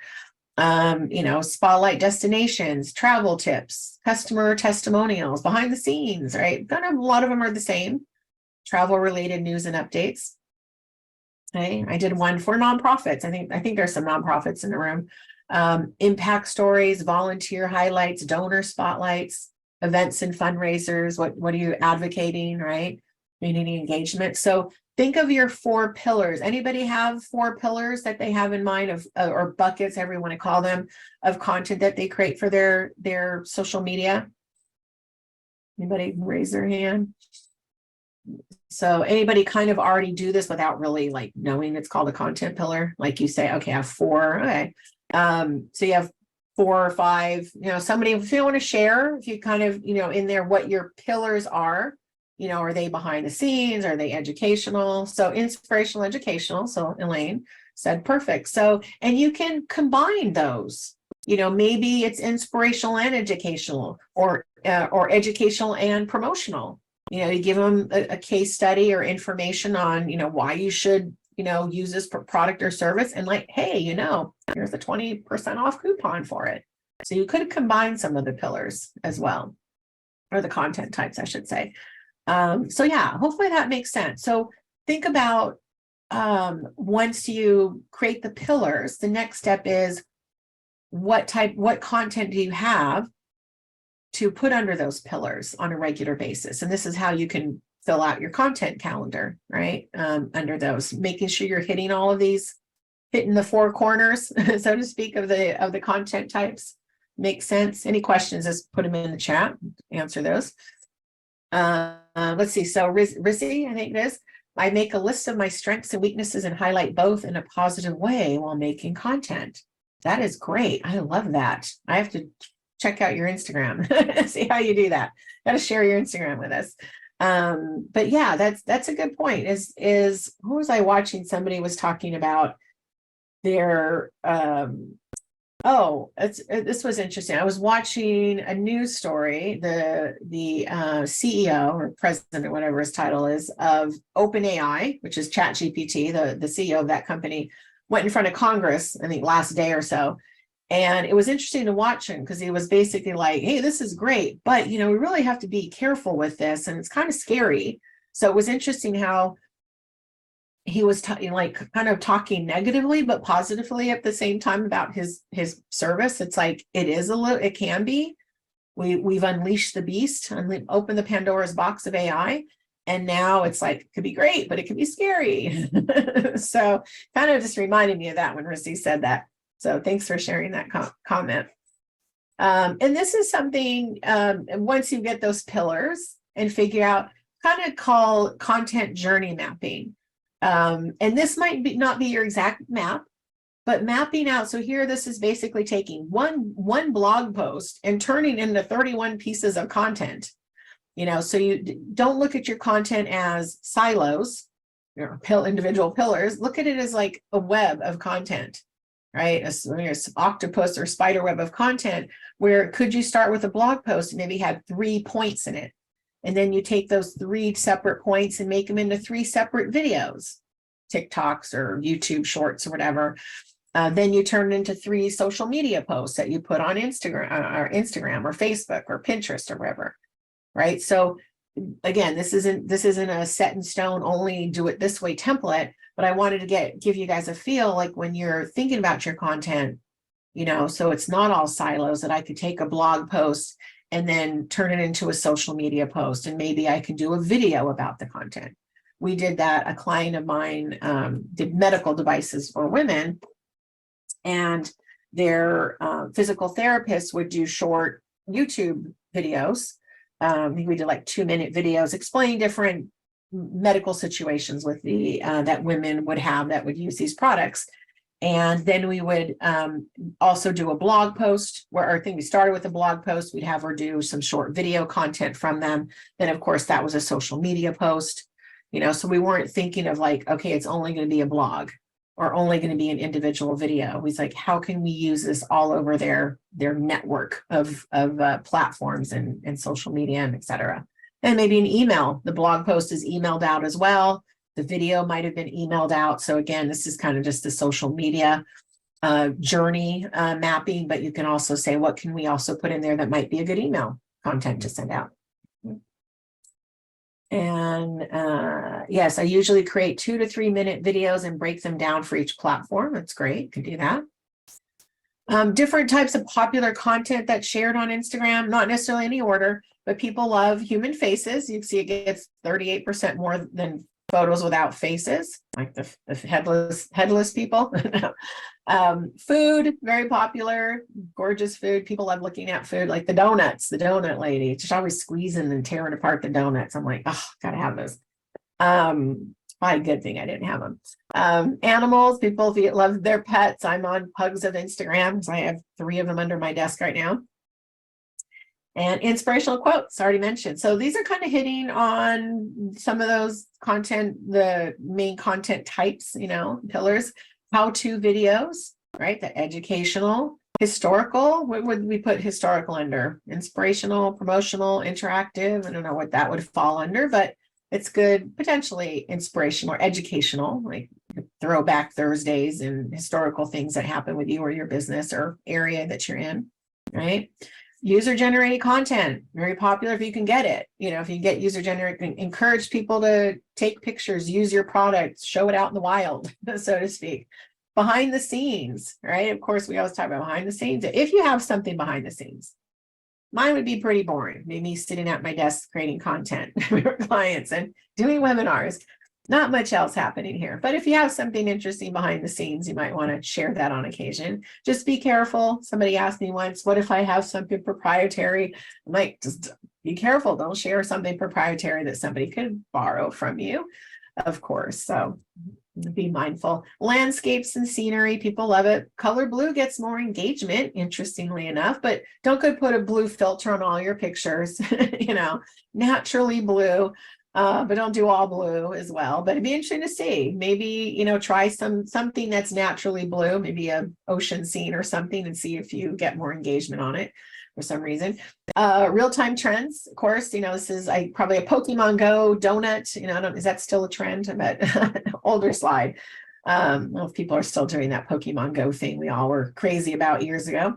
Spotlight destinations, travel tips, customer testimonials, behind the scenes, right? Kind of a lot of them are the same. Travel related news and updates. Okay, I did one for nonprofits. I think there's some nonprofits in the room. Impact stories, volunteer highlights, donor spotlights, events and fundraisers. What are you advocating, right? Community engagement. So think of your 4 pillars. Anybody have 4 pillars that they have in mind of, or buckets, however you want to call them, of content that they create for their social media? Anybody raise their hand? So anybody kind of already do this without really like knowing it's called a content pillar? Like you say, okay, I have 4. Okay. So you have 4 or 5, somebody, if you want to share, if you kind of, in there, what your pillars are, are they behind the scenes? Are they educational? So inspirational, educational. So Elaine said, perfect. So, and you can combine those, maybe it's inspirational and educational, or educational and promotional. You give them a case study or information on, why you should, use this product or service, and like, hey, here's a 20% off coupon for it. So you could combine some of the pillars as well, or the content types, I should say. So yeah, hopefully that makes sense. So think about, once you create the pillars, the next step is what content do you have to put under those pillars on a regular basis. And this is how you can fill out your content calendar, right? Under those, making sure you're hitting all of these, hitting the 4 corners, so to speak, of the content types. Makes sense? Any questions, just put them in the chat, answer those. Let's see. So Rizzy, I think it is. I make a list of my strengths and weaknesses and highlight both in a positive way while making content. That is great. I love that. I have to check out your Instagram, see how you do that. Got to share your Instagram with us. But yeah, that's a good point. Is who was I watching? Somebody was talking about their, this was interesting. I was watching a news story. The CEO or president or whatever his title is of OpenAI, which is ChatGPT, the CEO of that company, went in front of Congress, I think last day or so. And it was interesting to watch him because he was basically like, hey, this is great, but we really have to be careful with this, and it's kind of scary. So it was interesting how he was kind of talking negatively but positively at the same time about his service. It's like it can be. We've unleashed the beast and opened the Pandora's box of AI. And now it's like, it could be great, but it could be scary. So kind of just reminded me of that when Rizzy said that. So thanks for sharing that comment. And this is something, once you get those pillars and figure out, kind of call content journey mapping. And this might not be your exact map, but mapping out. So here, this is basically taking one blog post and turning into 31 pieces of content. So you don't look at your content as silos, individual pillars. Look at it as like a web of content. Right? A octopus or spider web of content, where could you start with a blog post and maybe have 3 points in it? And then you take those 3 separate points and make them into 3 separate videos, TikToks or YouTube shorts or whatever. Then you turn it into 3 social media posts that you put on Instagram or Facebook or Pinterest or wherever. Right? So again, this isn't a set in stone, only do it this way template. But I wanted to give you guys a feel like when you're thinking about your content, so it's not all silos, that I could take a blog post and then turn it into a social media post. And maybe I could do a video about the content. We did that. A client of mine did medical devices for women, and their physical therapist would do short YouTube videos. I think we did like 2-minute videos explaining different medical situations with that women would have that would use these products. And then we would also do a blog post, where I think we started with a blog post. We'd have her do some short video content from them. Then of course that was a social media post, so we weren't thinking of like, okay, it's only going to be a blog or only going to be an individual video. We was like, how can we use this all over their network of platforms and social media and et cetera. And maybe an email. The blog post is emailed out as well. The video might have been emailed out. So again, this is kind of just the social media. journey mapping, but you can also say, what can we also put in there that might be a good email content to send out? And yes, I usually create 2 to 3 minute videos and break them down for each platform. That's great. You can do that. Different types of popular content that's shared on Instagram, not necessarily any order, but people love human faces. You can see it gets 38% more than photos without faces, like the headless people. Food, very popular, gorgeous food. People love looking at food, like the donuts, the donut lady, just always squeezing and tearing apart the donuts. I'm like, oh, gotta have those. Probably a good thing I didn't have them. Animals, people love their pets. I'm on Pugs of Instagram because I have 3 of them under my desk right now. And inspirational quotes, already mentioned. So these are kind of hitting on some of those content, the main content types, pillars. How-to videos, right? The educational, historical. What would we put historical under? Inspirational, promotional, interactive. I don't know what that would fall under, but it's good, potentially inspirational or educational, like throwback Thursdays and historical things that happen with you or your business or area that you're in, right? User-generated content, very popular if you can get it. If you get user-generated, encourage people to take pictures, use your product, show it out in the wild, so to speak. Behind the scenes, right? Of course, we always talk about behind the scenes. If you have something behind the scenes, mine would be pretty boring. Maybe me sitting at my desk creating content for clients and doing webinars. Not much else happening here. But if you have something interesting behind the scenes, you might want to share that on occasion. Just be careful. Somebody asked me once, what if I have something proprietary? I'm like, just be careful. Don't share something proprietary that somebody could borrow from you, of course. So be mindful. Landscapes and scenery, people love it. Color blue gets more engagement, interestingly enough, but don't go put a blue filter on all your pictures, naturally blue. But don't do all blue as well. But it'd be interesting to see. Maybe, try something that's naturally blue, maybe a ocean scene or something, and see if you get more engagement on it for some reason. Real-time trends, of course, this is probably a Pokemon Go donut. Is that still a trend? I bet older slide. I don't know if people are still doing that Pokemon Go thing we all were crazy about years ago.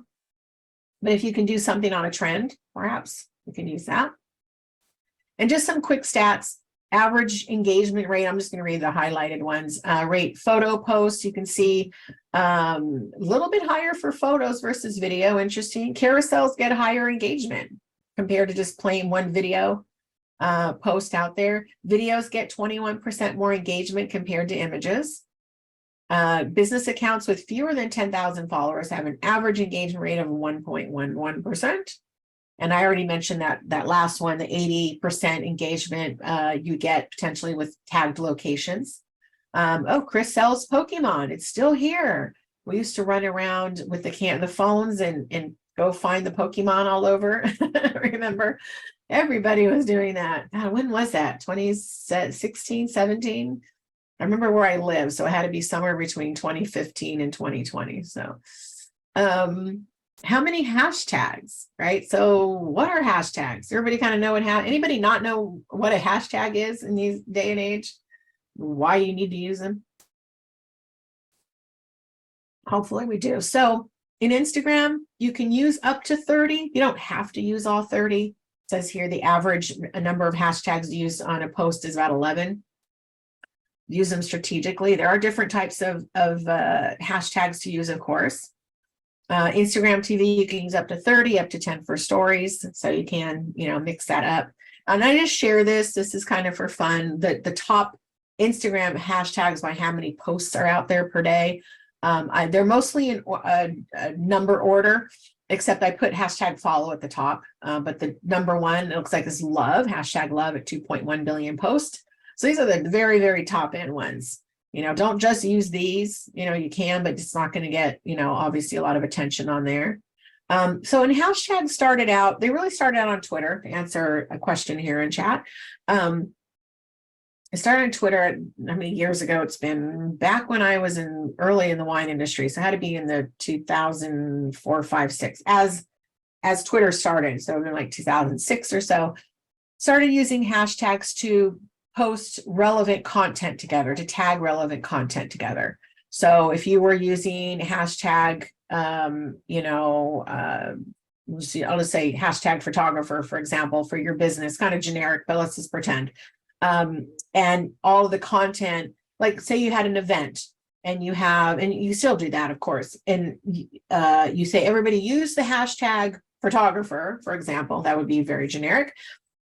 But if you can do something on a trend, perhaps you can use that. And just some quick stats, average engagement rate. I'm just going to read the highlighted ones. Rate photo posts. You can see a little bit higher for photos versus video. Interesting. Carousels get higher engagement compared to just plain one video post out there. Videos get 21% more engagement compared to images. Business accounts with fewer than 10,000 followers have an average engagement rate of 1.11%. And I already mentioned that last one, the 80% engagement you get potentially with tagged locations. Chris sells Pokemon. It's still here. We used to run around with the phones and go find the Pokemon all over. Remember, everybody was doing that. God, when was that? 2016, 17? I remember where I live, so it had to be somewhere between 2015 and 2020. So, how many hashtags, right? So what are hashtags? Everybody kind of know anybody not know what a hashtag is in these day and age? Why you need to use them? Hopefully we do. So in Instagram, you can use up to 30. You don't have to use all 30. It says here the average number of hashtags used on a post is about 11. Use them strategically. There are different types of hashtags to use, of course. Instagram TV, you can use up to 30, up to 10 for stories. So you can, mix that up. And I just share this. This is kind of for fun. The top Instagram hashtags by how many posts are out there per day. They're mostly in a number order, except I put hashtag follow at the top. But the number one, it looks like is love, hashtag love at 2.1 billion posts. So these are the very, very top end ones. Don't just use these, you can, but it's not going to get, obviously a lot of attention on there. So when hashtags started out, they really started out on Twitter, to answer a question here in chat. I started on Twitter, how many years ago? It's been back when I was early in the wine industry. So it had to be in the 2004, 5, 6, as Twitter started. So in like 2006 or so, started using hashtags to post relevant content together, to tag relevant content together. So if you were using hashtag, I'll just say hashtag photographer, for example, for your business, kind of generic, but let's just pretend. And all of the content, like say you had an event and you still do that, of course. And you say, everybody use the hashtag photographer, for example, that would be very generic.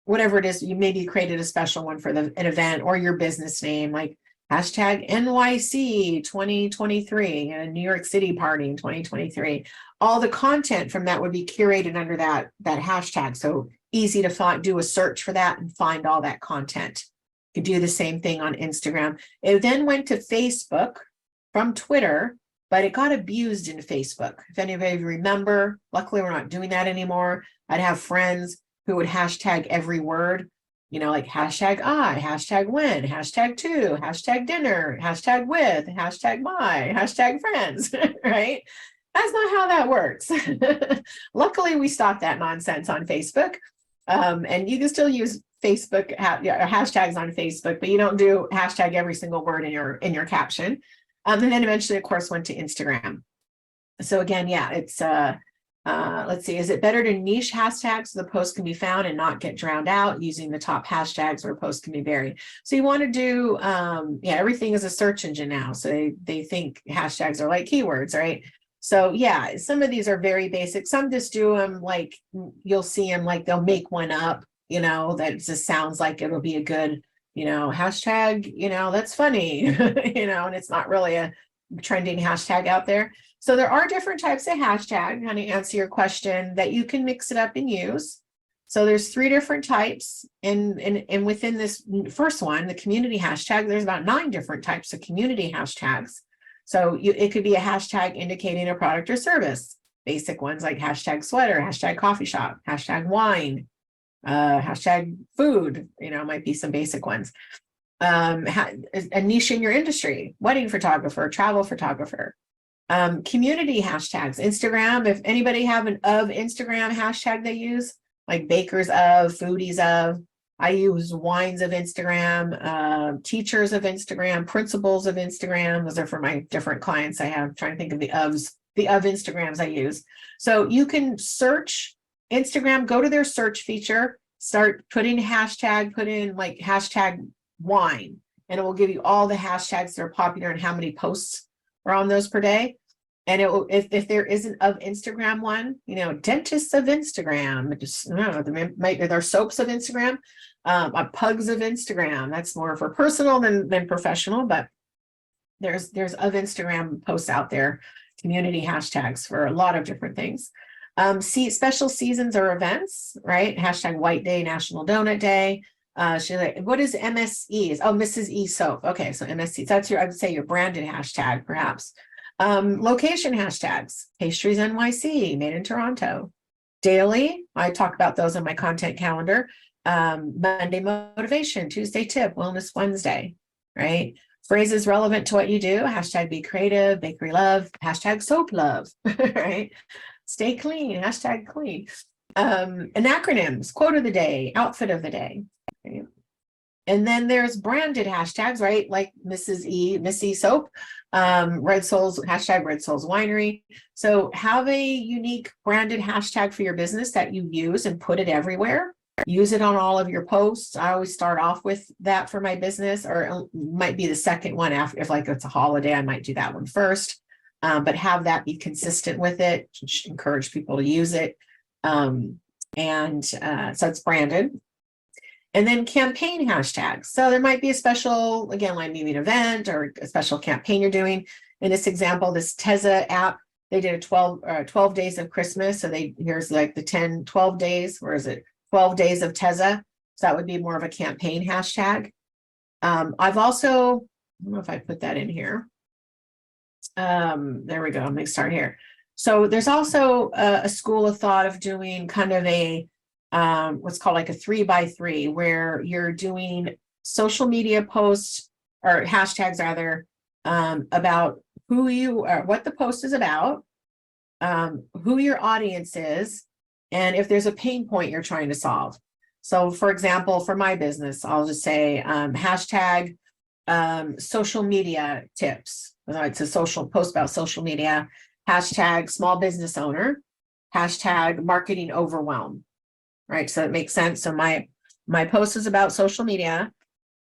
Whatever it is, you maybe created a special one for an event or your business name, like hashtag NYC 2023 and New York City party in 2023. All the content from that would be curated under that hashtag. So easy to do a search for that and find all that content. You could do the same thing on Instagram. It then went to Facebook from Twitter, but it got abused in Facebook. If anybody remember, luckily we're not doing that anymore. I'd have friends who would hashtag every word, like hashtag I, hashtag when, hashtag to, hashtag dinner, hashtag with, hashtag my, hashtag friends, right? That's not how that works. Luckily, we stopped that nonsense on Facebook. And you can still use Facebook hashtags on Facebook, but you don't do hashtag every single word in your caption. And then eventually, of course, went to Instagram. So again, yeah, it's let's see, is it better to niche hashtags so the post can be found and not get drowned out using the top hashtags where posts can be buried? So you want to do, everything is a search engine now. So they think hashtags are like keywords, right? So yeah, some of these are very basic. Some just do them like, you'll see them like they'll make one up, that just sounds like it'll be a good, hashtag, that's funny, and it's not really a trending hashtag out there. So there are different types of hashtag, to answer your question, that you can mix it up and use. So there's 3 different types. And within this first one, the community hashtag, there's about 9 different types of community hashtags. So it could be a hashtag indicating a product or service. Basic ones like hashtag sweater, hashtag coffee shop, hashtag wine, hashtag food, might be some basic ones. A niche in your industry, wedding photographer, travel photographer. Community hashtags, Instagram, if anybody have an of Instagram hashtag they use, like bakers of, foodies of, I use wines of Instagram, teachers of Instagram, principals of Instagram. Those are for my different clients I have. I'm trying to think of the of Instagrams I use. So you can search Instagram, go to their search feature, start putting hashtag, put in like hashtag wine, and it will give you all the hashtags that are popular and how many posts are on those per day. And it will, if there isn't of Instagram one, dentists of Instagram, just, they're soaps of Instagram, pugs of Instagram. That's more for personal than professional, but there's of Instagram posts out there, community hashtags for a lot of different things. Special seasons or events, right? Hashtag White Day, National Donut Day. She's like, what is MSE? Oh, Mrs. E soap. Okay, so MSE. So that's I would say your branded hashtag, perhaps. Location hashtags, pastries NYC, made in Toronto. Daily, I talk about those on my content calendar. Monday motivation, Tuesday tip, wellness Wednesday, right? Phrases relevant to what you do, hashtag be creative, bakery love, hashtag soap love, right? Stay clean, hashtag clean. And acronyms, quote of the day, outfit of the day. Okay. And then there's branded hashtags, right? Like Mrs. E, Miss E soap, Red Souls, hashtag Red Souls Winery. So have a unique branded hashtag for your business that you use and put it everywhere. Use it on all of your posts. I always start off with that for my business, or it might be the second one after, if like it's a holiday, I might do that one first. But have that be consistent with it, encourage people to use it. So it's branded. And then campaign hashtags. So there might be a special, again, like maybe an event or a special campaign you're doing. In this example, this Teza app, they did a 12 days of Christmas. So here's like the 12 days, where is it? 12 days of Teza. So that would be more of a campaign hashtag. I've also, I don't know if I put that in here. There we go. I'm going to start here. So there's also a school of thought of doing kind of a what's called like a 3x3, where you're doing social media posts or hashtags rather, about who you are, what the post is about, who your audience is, and if there's a pain point you're trying to solve. So for example, for my business, I'll just say hashtag social media tips. it's a social post about social media, hashtag small business owner, hashtag marketing overwhelm, right? So it makes sense. So my post is about social media.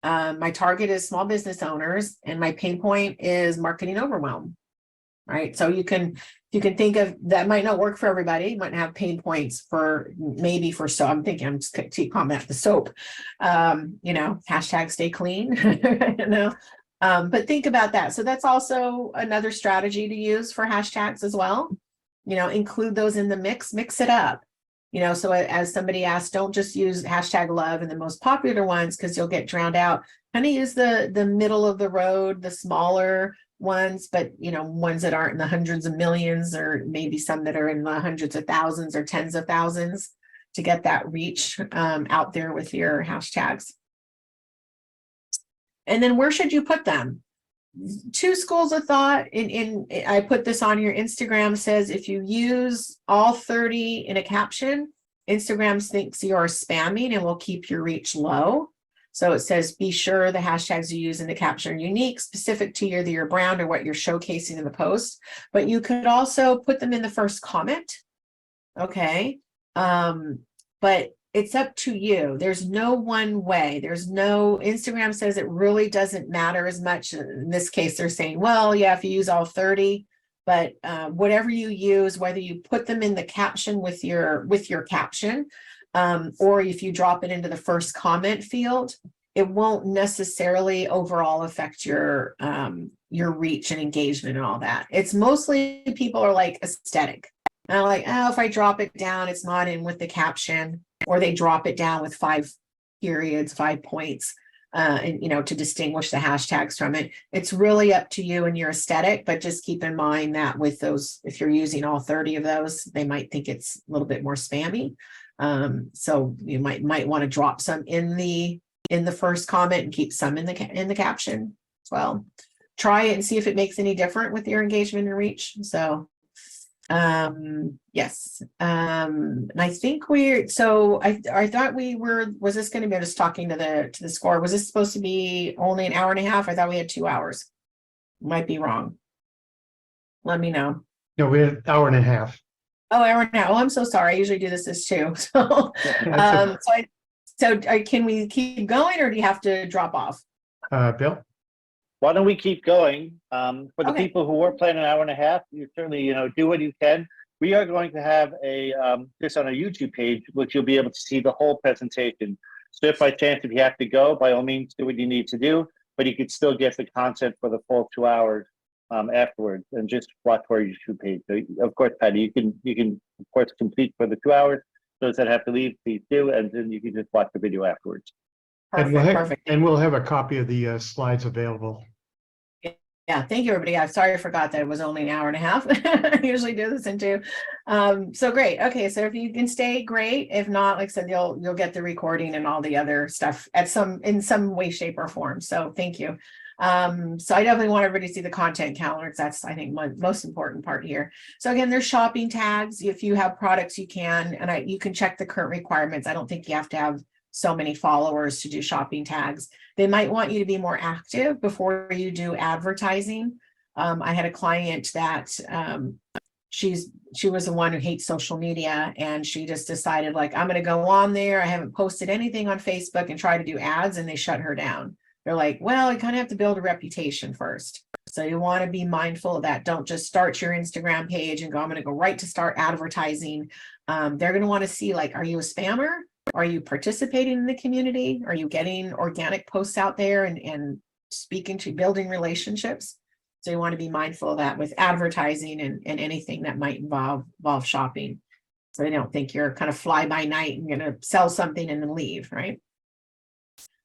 My target is small business owners, and my pain point is marketing overwhelm, right? So you can think of that. Might not work for everybody. Might have pain points for maybe for soap. I'm thinking I'm just keep comment the soap, hashtag stay clean, but think about that. So that's also another strategy to use for hashtags as well. Include those in the mix it up. So as somebody asked, don't just use hashtag love and the most popular ones because you'll get drowned out. Kind of use the middle of the road, the smaller ones, but ones that aren't in the hundreds of millions, or maybe some that are in the hundreds of thousands or tens of thousands, to get that reach out there with your hashtags. And then where should you put them? Two schools of thought. I put this on your Instagram, says if you use all 30 in a caption, Instagram thinks you're spamming and will keep your reach low. So it says, be sure the hashtags you use in the caption are unique, specific to either your brand or what you're showcasing in the post. But you could also put them in the first comment. Okay. But it's up to you. There's no one way. Instagram says it really doesn't matter as much. In this case, they're saying, well, yeah, if you use all 30, but whatever you use, whether you put them in the caption with your caption, or if you drop it into the first comment field, it won't necessarily overall affect your reach and engagement and all that. It's mostly people are like aesthetic. And like, oh, if I drop it down, it's not in with the caption, or they drop it down with 5 periods, 5 points, and to distinguish the hashtags from it. It's really up to you and your aesthetic, but just keep in mind that with those, if you're using all 30 of those, they might think it's a little bit more spammy. So you might want to drop some in the first comment and keep some in the caption as well. Try it and see if it makes any difference with your engagement and reach. So yes. And I think I thought was this going to be, just talking to the score, was this supposed to be only an hour and a half? I thought we had 2 hours. Might be wrong. Let me know. No, we had an hour and a half. Oh, hour and a half. Oh, I'm so sorry. I usually do this as 2. So, can we keep going, or do you have to drop off? Bill? Why don't we keep going? For the Okay. people who are planning an hour and a half, you certainly, do what you can. We are going to have this on our YouTube page, which you'll be able to see the whole presentation. So if by chance, if you have to go, by all means, do what you need to do, but you could still get the content for the full 2 hours afterwards, and just watch our YouTube page. So of course, Patty, you can of course complete for the 2 hours. Those that have to leave, please do, and then you can just watch the video afterwards. Perfect. And we'll have a copy of the slides available. Yeah, thank you, everybody. I'm sorry I forgot that it was only an hour and a half. I usually do this in 2. So great. Okay, so if you can stay, great. If not, like I said, you'll get the recording and all the other stuff in some way, shape, or form. So thank you. So I definitely want everybody to see the content calendar, because that's, I think, my most important part here. So again, there's shopping tags. If you have products, you can, and you can check the current requirements. I don't think you have to have so many followers to do shopping tags. They might want you to be more active before you do advertising. I had a client that she was the one who hates social media, and she just decided, like, I'm going to go on there. I haven't posted anything on Facebook, and try to do ads, and they shut her down. They're like, well, you kind of have to build a reputation first. So you want to be mindful of that. Don't just start your Instagram page and go, I'm going to go right to start advertising. They're going to want to see, like, are you a spammer? Are you participating in the community? Are you getting organic posts out there and speaking to building relationships? So you want to be mindful of that with advertising and anything that might involve shopping. So they don't think you're kind of fly by night and going to sell something and then leave, right?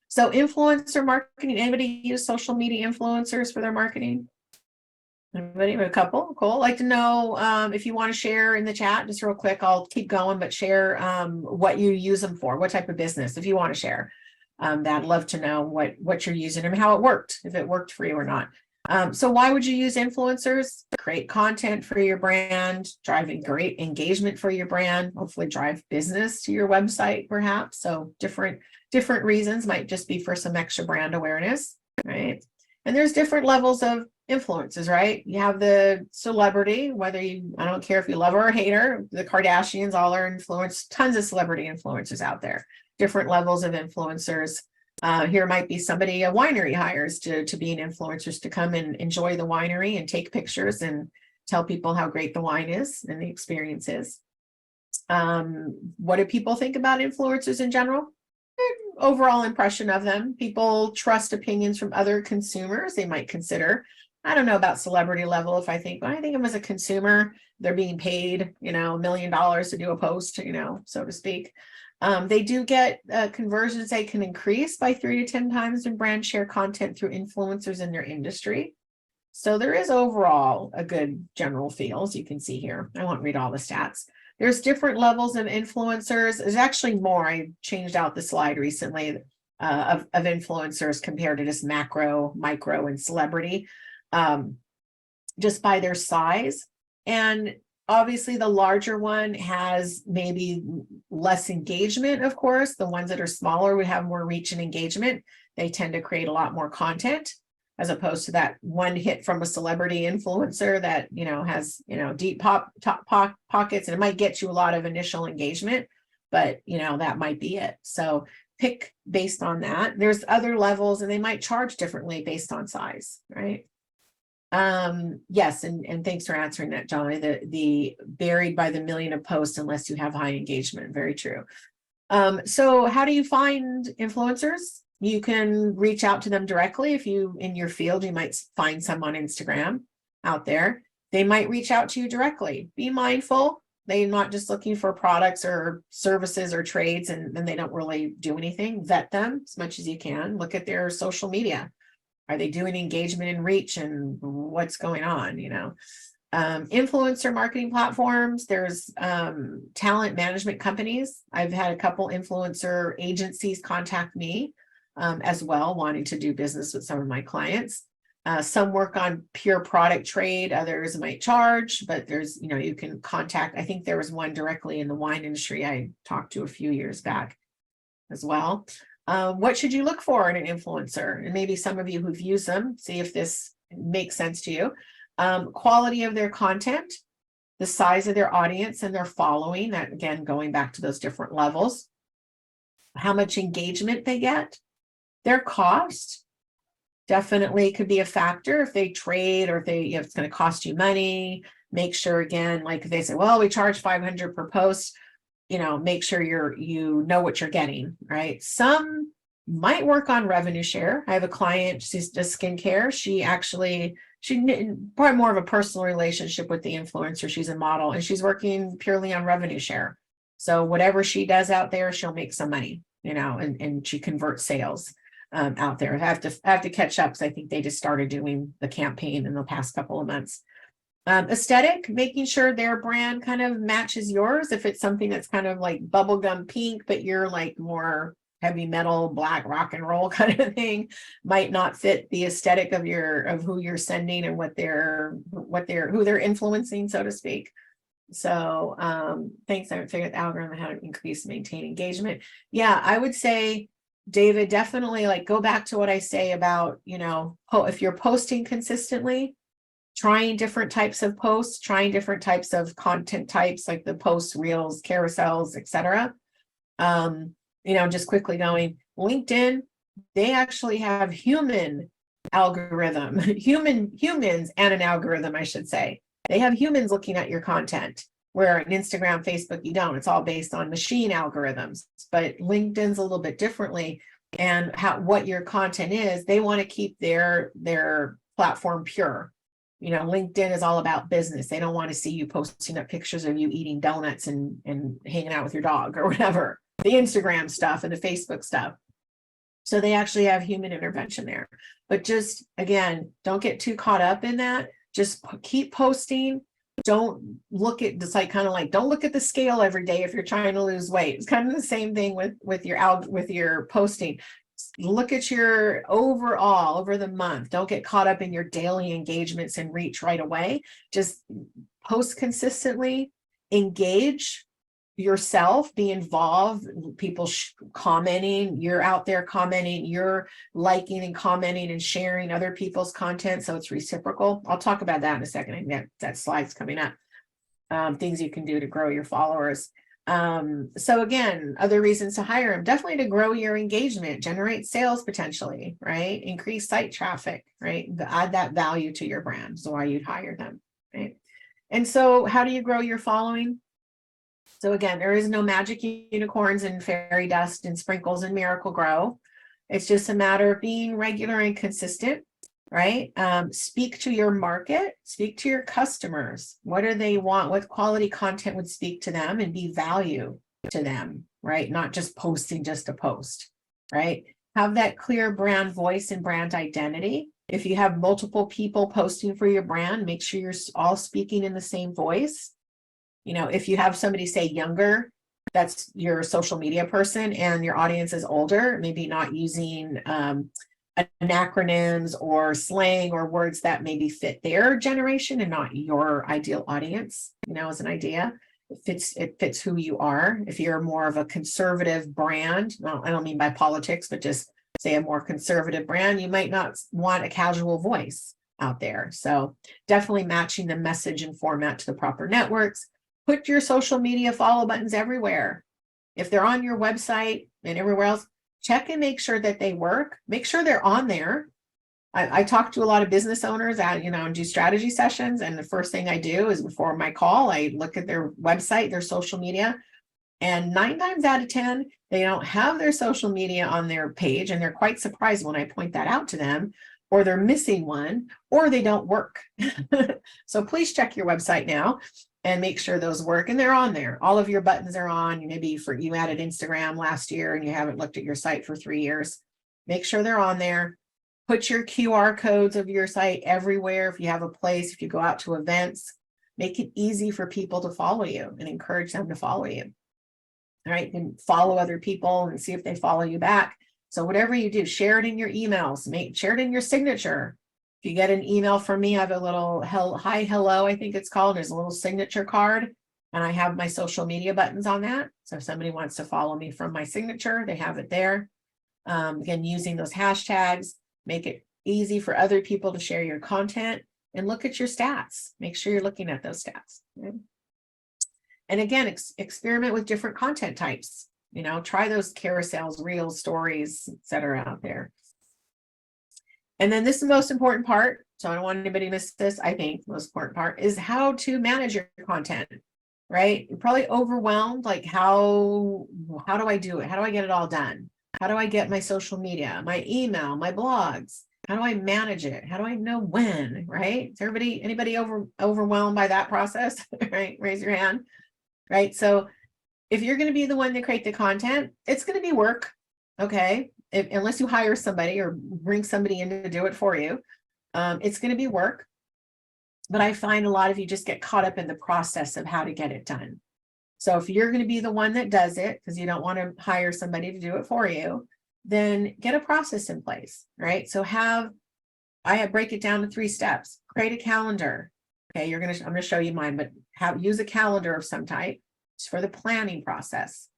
So influencer marketing, anybody use social media influencers for their marketing? Anybody? A couple? Cool. I'd like to know if you want to share in the chat, just real quick. I'll keep going, but share what you use them for, what type of business, if you want to share. I'd love to know what you're using and how it worked, if it worked for you or not. So why would you use influencers? Create content for your brand, driving great engagement for your brand, hopefully drive business to your website, perhaps. So different reasons, might just be for some extra brand awareness, right? And there's different levels of influences, right? You have the celebrity, whether I don't care if you love her or hate her, the Kardashians all are influenced, tons of celebrity influencers out there, different levels of influencers. Here might be somebody a winery hires to be an influencers to come and enjoy the winery and take pictures and tell people how great the wine is and the experience is. What do people think about influencers in general? Overall impression of them. People trust opinions from other consumers they might consider. I don't know about celebrity level. If I think of them as a consumer, they're being paid, $1 million to do a post, so to speak. They do get conversions they can increase by 3 to 10 times when brands share content through influencers in their industry. So there is overall a good general feel, as you can see here. I won't read all the stats. There's different levels of influencers. There's actually more. I changed out the slide recently of influencers compared to just macro, micro, and celebrity, just by their size. And obviously the larger one has maybe less engagement, of course. The ones that are smaller would have more reach and engagement. They tend to create a lot more content, as opposed to that one hit from a celebrity influencer that, has, deep pockets, and it might get you a lot of initial engagement, but, that might be it. So pick based on that. There's other levels and they might charge differently based on size, right? Yes, and thanks for answering that, Johnny. The buried by the million of posts unless you have high engagement. Very true. So how do you find influencers? You can reach out to them directly. If you, in your field, you might find some on Instagram out there. They might reach out to you directly. Be mindful. They're not just looking for products or services or trades, and then they don't really do anything. Vet them as much as you can. Look at their social media. Are they doing engagement and reach, and what's going on, influencer marketing platforms. There's talent management companies. I've had a couple influencer agencies contact me as well, wanting to do business with some of my clients. Some work on pure product trade, others might charge, but there's, you can contact, I think there was one directly in the wine industry I talked to a few years back as well. What should you look for in an influencer? And maybe some of you who've used them, see if this makes sense to you. Quality of their content, the size of their audience and their following, that again, going back to those different levels, how much engagement they get, their cost definitely could be a factor if they trade or if they, if it's going to cost you money. Make sure, again, like if they say, well, we charge $500 per post, make sure you know what you're getting, right? Some might work on revenue share. I have a client, she's does skincare. She probably more of a personal relationship with the influencer. She's a model and she's working purely on revenue share. So whatever she does out there, she'll make some money, and she converts sales out there. I have to catch up because I think they just started doing the campaign in the past couple of months. Aesthetic, making sure their brand kind of matches yours. If it's something that's kind of like bubblegum pink, but you're like more heavy metal, black rock and roll kind of thing, might not fit the aesthetic of who you're sending and who they're influencing, so to speak. So thanks. I haven't figured out the algorithm how to increase, maintain engagement. Yeah, I would say, David, definitely like go back to what I say about, if you're posting consistently, trying different types of posts, trying different types of content types, like the posts, reels, carousels, etc. Just quickly going, LinkedIn, they actually have humans and an algorithm, I should say. They have humans looking at your content, where in Instagram, Facebook, you don't. It's all based on machine algorithms, but LinkedIn's a little bit differently. And what your content is, they want to keep their platform pure. LinkedIn is all about business. They don't want to see you posting up pictures of you eating donuts and hanging out with your dog or whatever, the Instagram stuff and the Facebook stuff. So they actually have human intervention there. But just, again, don't get too caught up in that. Just keep posting. Don't look at don't look at the scale every day if you're trying to lose weight. It's kind of the same thing with your posting. Look at your overall over the month. Don't get caught up in your daily engagements and reach right away. Just post consistently, engage, yourself, be involved, people commenting, you're out there commenting, you're liking and commenting and sharing other people's content. So it's reciprocal. I'll talk about that in a second. I think that slide's coming up. Things you can do to grow your followers. So again, other reasons to hire them, definitely to grow your engagement, generate sales potentially, right? Increase site traffic, right? Add that value to your brand. So why you'd hire them, right? And so how do you grow your following? So again, there is no magic unicorns and fairy dust and sprinkles and miracle grow. It's just a matter of being regular and consistent, right? Speak to your market, speak to your customers. What do they want? What quality content would speak to them and be value to them, right? Not just posting just a post, right? Have that clear brand voice and brand identity. If you have multiple people posting for your brand, make sure you're all speaking in the same voice. You know, if you have somebody say younger, that's your social media person, and your audience is older, maybe not using acronyms or slang or words that maybe fit their generation and not your ideal audience, you know, as an idea. It fits who you are. If you're more of a conservative brand, well, I don't mean by politics, but just say a more conservative brand, you might not want a casual voice out there. So definitely matching the message and format to the proper networks. Put your social media follow buttons everywhere. If they're on your website and everywhere else, check and make sure that they work. Make sure they're on there. I talk to a lot of business owners out, you know, and do strategy sessions. And the first thing I do is before my call, I look at their website, their social media, and 9 times out of 10, they don't have their social media on their page. And they're quite surprised when I point that out to them, or they're missing one, or they don't work. So please check your website now and make sure those work, and they're on there. All of your buttons are on. Maybe you added Instagram last year and you haven't looked at your site for 3 years. Make sure they're on there. Put your QR codes of your site everywhere. If you have a place, if you go out to events, make it easy for people to follow you and encourage them to follow you. All right, and follow other people and see if they follow you back. So whatever you do, share it in your emails, share it in your signature. If you get an email from me, I have a little hi, hello, I think it's called. There's a little signature card, and I have my social media buttons on that. So if somebody wants to follow me from my signature, they have it there. Again, using those hashtags, make it easy for other people to share your content, and look at your stats. Make sure you're looking at those stats. Okay? And again, experiment with different content types. You know, try those carousels, reels, stories, etc. out there. And then this is the most important part. So I don't want anybody to miss this. I think the most important part is how to manage your content, right? You're probably overwhelmed. Like, how do I do it? How do I get it all done? How do I get my social media, my email, my blogs? How do I manage it? How do I know when, right? Is anybody overwhelmed by that process? Right? Raise your hand, right? So if you're going to be the one to create the content, it's going to be work. Okay. Unless you hire somebody or bring somebody in to do it for you, it's going to be work. But I find a lot of you just get caught up in the process of how to get it done. So if you're going to be the one that does it, because you don't want to hire somebody to do it for you, then get a process in place, right? So break it down to 3 steps. Create a calendar. Okay, I'm going to show you mine, but use a calendar of some type. It's for the planning process,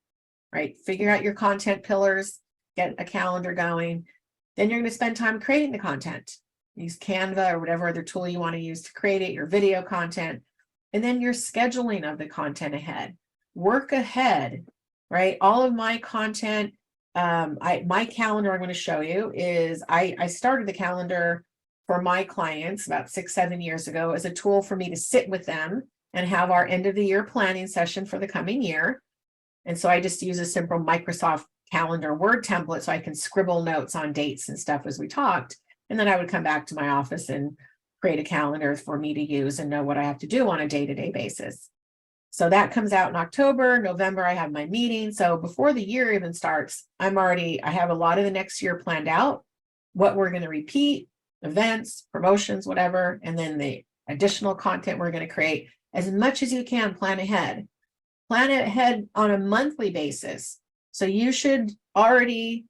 right? Figure out your content pillars. Get a calendar going. Then you're going to spend time creating the content. Use Canva or whatever other tool you want to use to create it, your video content. And then your scheduling of the content ahead. Work ahead, right? All of my content, my calendar I'm going to show you is, I started the calendar for my clients about 6-7 years ago as a tool for me to sit with them and have our end of the year planning session for the coming year. And so I just use a simple Microsoft calendar Word template so I can scribble notes on dates and stuff as we talked. And then I would come back to my office and create a calendar for me to use and know what I have to do on a day-to-day basis. So that comes out in October. November, I have my meeting. So before the year even starts, I have a lot of the next year planned out, what we're going to repeat, events, promotions, whatever, and then the additional content we're going to create. As much as you can, plan ahead. Plan ahead on a monthly basis. So you should already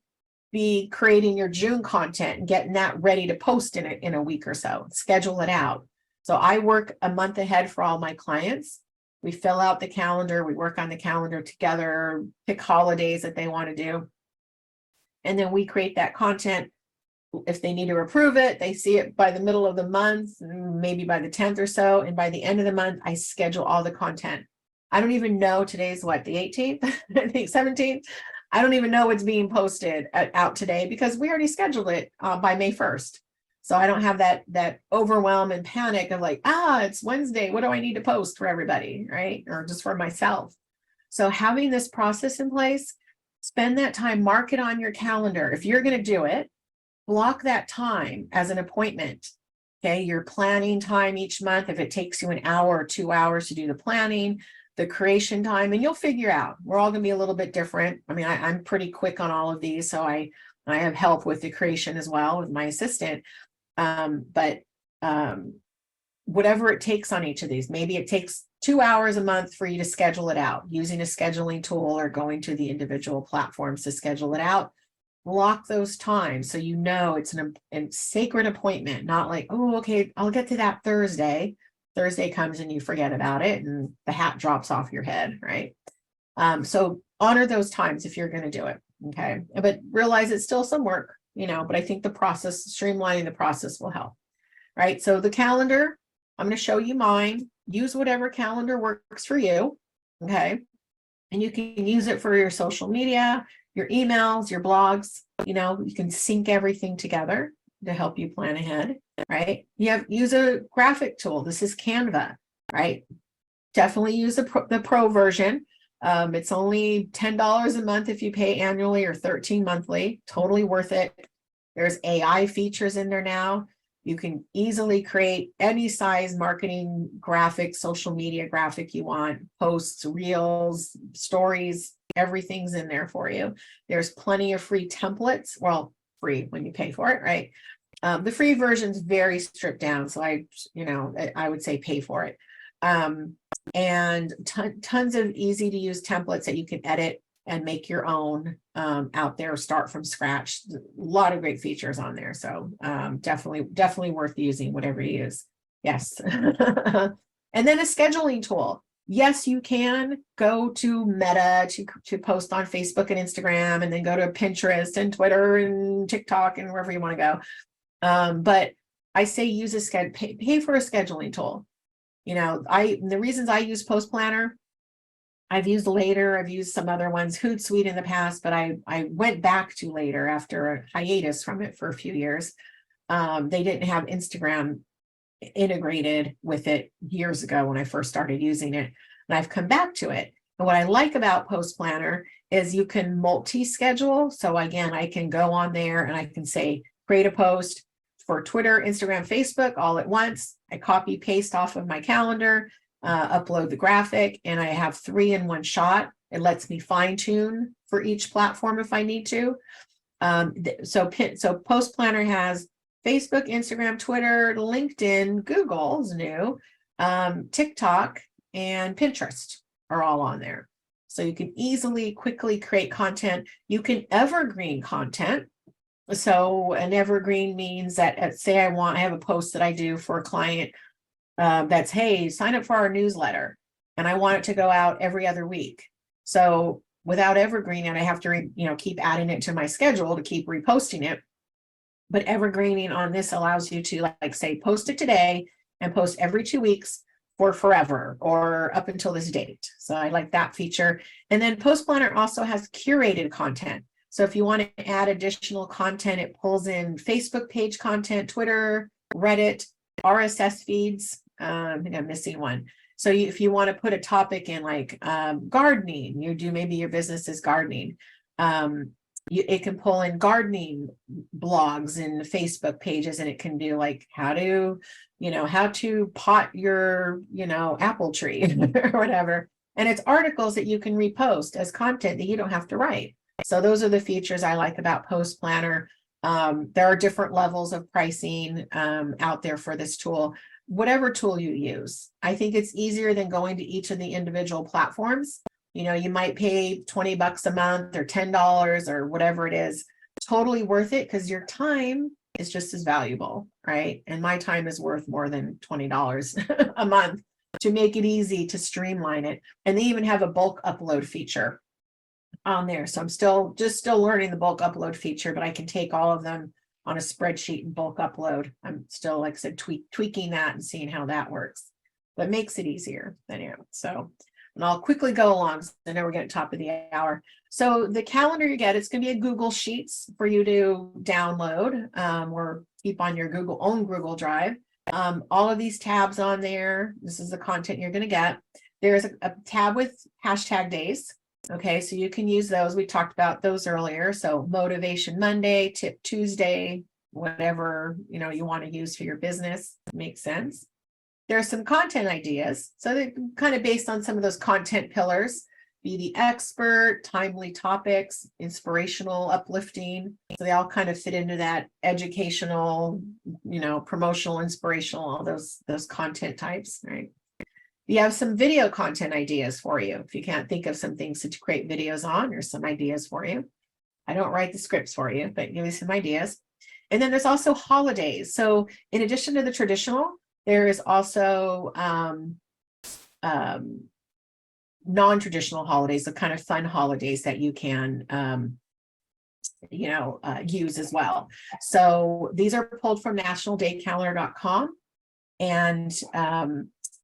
be creating your June content and getting that ready to post in a week or so. Schedule it out. So I work a month ahead for all my clients. We fill out the calendar, we work on the calendar together, pick holidays that they want to do. And then we create that content. If they need to approve it, they see it by the middle of the month, maybe by the 10th or so. And by the end of the month, I schedule all the content. I don't even know today's what, the 18th, I think 17th. I don't even know what's being posted out today because we already scheduled it by May 1st. So I don't have that overwhelm and panic of like, it's Wednesday. What do I need to post for everybody, right? Or just for myself. So having this process in place, spend that time, mark it on your calendar. If you're going to do it, block that time as an appointment. Okay, your planning time each month, if it takes you an hour or 2 hours to do the planning, the creation time, and you'll figure out. We're all going to be a little bit different. I mean, I'm pretty quick on all of these, so I have help with the creation as well with my assistant. But whatever it takes on each of these, maybe it takes 2 hours a month for you to schedule it out using a scheduling tool or going to the individual platforms to schedule it out. Block those times so you know it's a sacred appointment, not like, oh, okay, I'll get to that Thursday. Thursday comes and you forget about it and the hat drops off your head, right? So honor those times if you're going to do it, okay? But realize it's still some work, but I think the process, streamlining the process will help, right? So the calendar, I'm going to show you mine. Use whatever calendar works for you, okay? And you can use it for your social media, your emails, your blogs, you can sync everything together to help you plan ahead, right? Use a graphic tool. This is Canva, right? Definitely use the pro version. It's only $10 a month if you pay annually or $13 monthly, totally worth it. There's AI features in there now. You can easily create any size marketing graphic, social media graphic you want, posts, reels, stories, everything's in there for you. There's plenty of free templates. Well, free when you pay for it, right? The free version's very stripped down. So I would say pay for it. And tons of easy to use templates that you can edit and make your own out there, start from scratch. A lot of great features on there. So definitely worth using whatever you use. Yes. And then a scheduling tool. Yes, you can go to Meta to post on Facebook and Instagram, and then go to Pinterest and Twitter and TikTok and wherever you want to go. But I say use pay for a scheduling tool. The reasons I use Post Planner, I've used Later, I've used some other ones, Hootsuite in the past, but I went back to Later after a hiatus from it for a few years. They didn't have Instagram integrated with it years ago when I first started using it, and I've come back to it. And what I like about Post Planner is you can multi-schedule. So again, I can go on there and I can say, create a post for Twitter, Instagram, Facebook all at once. I copy paste off of my calendar, upload the graphic, and I have 3 in one shot. It lets me fine tune for each platform if I need to. So Post Planner has Facebook, Instagram, Twitter, LinkedIn, Google's new, TikTok, and Pinterest are all on there. So you can easily, quickly create content. You can evergreen content. So an evergreen means that, say I have a post that I do for a client that's, hey, sign up for our newsletter, and I want it to go out every other week. So without evergreening, I have to keep adding it to my schedule to keep reposting it. But evergreening on this allows you to, like, say, post it today and post every 2 weeks for forever or up until this date. So I like that feature. And then Post Planner also has curated content. So if you want to add additional content, it pulls in Facebook page content, Twitter, Reddit, RSS feeds. I think I'm missing one. So if you want to put a topic in, like gardening, maybe your business is gardening. It can pull in gardening blogs and Facebook pages, and it can do like how to pot your, apple tree or whatever. And it's articles that you can repost as content that you don't have to write. So those are the features I like about Post Planner. There are different levels of pricing out there for this tool. Whatever tool you use, I think it's easier than going to each of the individual platforms. You might pay $20 a month or $10 or whatever it is. Totally worth it, because your time is just as valuable, right? And my time is worth more than $20 a month. to make it easy to streamline it. And they even have a bulk upload feature on there. So I'm still learning the bulk upload feature, but I can take all of them on a spreadsheet and bulk upload. I'm still, like I said, tweaking that and seeing how that works, but makes it easier anyway. So, and I'll quickly go along. So I know we're getting top of the hour. So the calendar you get, it's going to be a Google Sheets for you to download or keep on your own Google Drive. All of these tabs on there, this is the content you're going to get. There's a tab with hashtag days. Okay, so you can use those. We talked about those earlier. So Motivation Monday, Tip Tuesday, whatever you want to use for your business, makes sense. There are some content ideas. So they're kind of based on some of those content pillars. Be the expert, timely topics, inspirational, uplifting. So they all kind of fit into that educational, promotional, inspirational, all those content types, right? You have some video content ideas for you. If you can't think of some things to create videos on, or some ideas for you. I don't write the scripts for you, but give you some ideas. And then there's also holidays. So in addition to the traditional, there is also non-traditional holidays, the kind of fun holidays that you can use as well. So these are pulled from nationaldaycalendar.com, and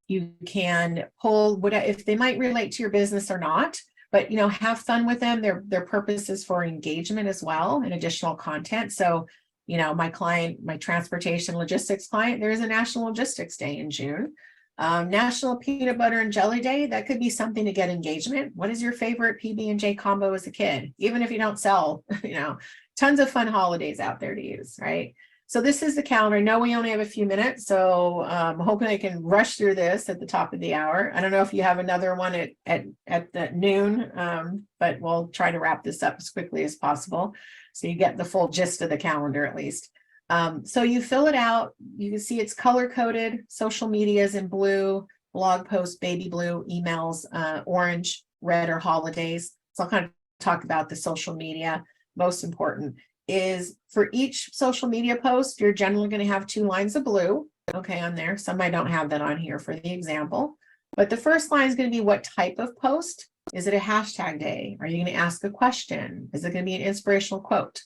you can pull if they might relate to your business or not, but have fun with them. Their purpose is for engagement as well and additional content. So my client, my transportation logistics client, there is a National Logistics Day in June. National Peanut Butter and Jelly Day, that could be something to get engagement. What is your favorite PB&J combo as a kid? Even if you don't sell, tons of fun holidays out there to use, right? So this is the calendar. I know we only have a few minutes, so I'm hoping I can rush through this at the top of the hour. I don't know if you have another one at the noon, but we'll try to wrap this up as quickly as possible so you get the full gist of the calendar at least. So you fill it out. You can see it's color coded. Social media is in blue, blog posts, baby blue, emails, orange, red, or holidays. So I'll kind of talk about the social media. Most important is for each social media post, you're generally going to have 2 lines of blue, okay, on there. Some I don't have that on here for the example, but the first line is going to be what type of post. Is it a hashtag day? Are you going to ask a question? Is it going to be an inspirational quote?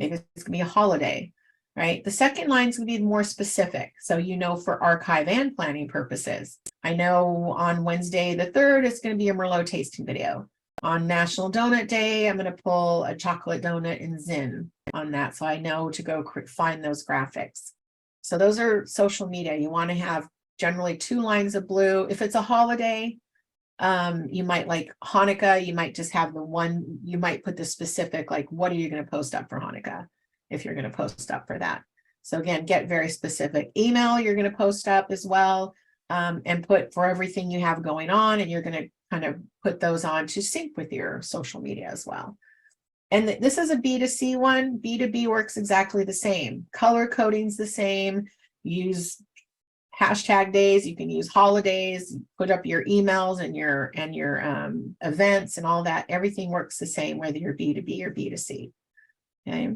Maybe it's going to be a holiday, right? The second line is going to be more specific. So, for archive and planning purposes, I know on Wednesday the 3rd, it's going to be a Merlot tasting video. On National Donut Day, I'm going to pull a chocolate donut in Zin on that. So I know to go find those graphics. So those are social media. You want to have generally 2 lines of blue. If it's a holiday, you might like Hanukkah, you might just have the one, you might put the specific, like, what are you going to post up for Hanukkah if you're going to post up for that? So again, get very specific. Email, you're going to post up as well, and put for everything you have going on, and you're going to kind of put those on to sync with your social media as well. And this is a B2C one. B2B works exactly the same. Color coding's the same. Use hashtag days. You can use holidays. Put up your emails and your events and all that. Everything works the same whether you're B2B or B2C. Okay.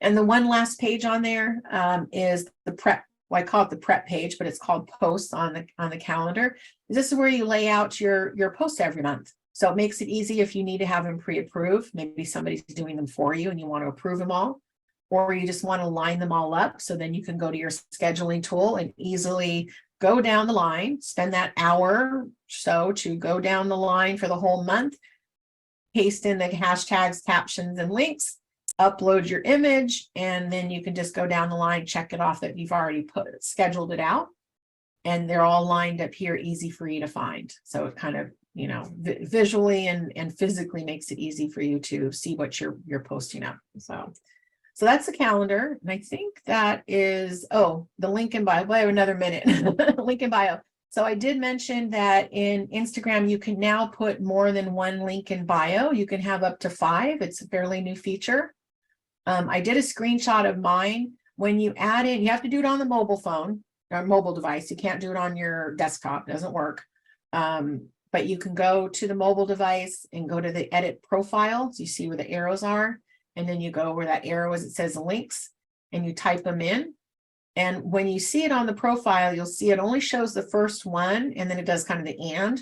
And the one last page on there is the prep. Well, I call it the prep page, but it's called posts on the calendar. This is where you lay out your posts every month. So it makes it easy if you need to have them pre-approved. Maybe somebody's doing them for you and you want to approve them all, or you just want to line them all up. So then you can go to your scheduling tool and easily go down the line, spend that hour or so to go down the line for the whole month, paste in the hashtags, captions, and links, upload your image, and then you can just go down the line, check it off that you've already scheduled it out. And they're all lined up here, easy for you to find. So it kind of, visually and physically makes it easy for you to see what you're posting up. So that's the calendar. And I think that is, the link in bio. I have another minute. Link in bio. So I did mention that in Instagram, you can now put more than 1 link in bio. You can have up to 5. It's a fairly new feature. I did a screenshot of mine. When you add in, you have to do it on the mobile phone or mobile device. You can't do it on your desktop. It doesn't work. But you can go to the mobile device and go to the edit profile. So you see where the arrows are. And then you go where that arrow is, it says links, and you type them in. And when you see it on the profile, you'll see it only shows the first one, and then it does kind of the and.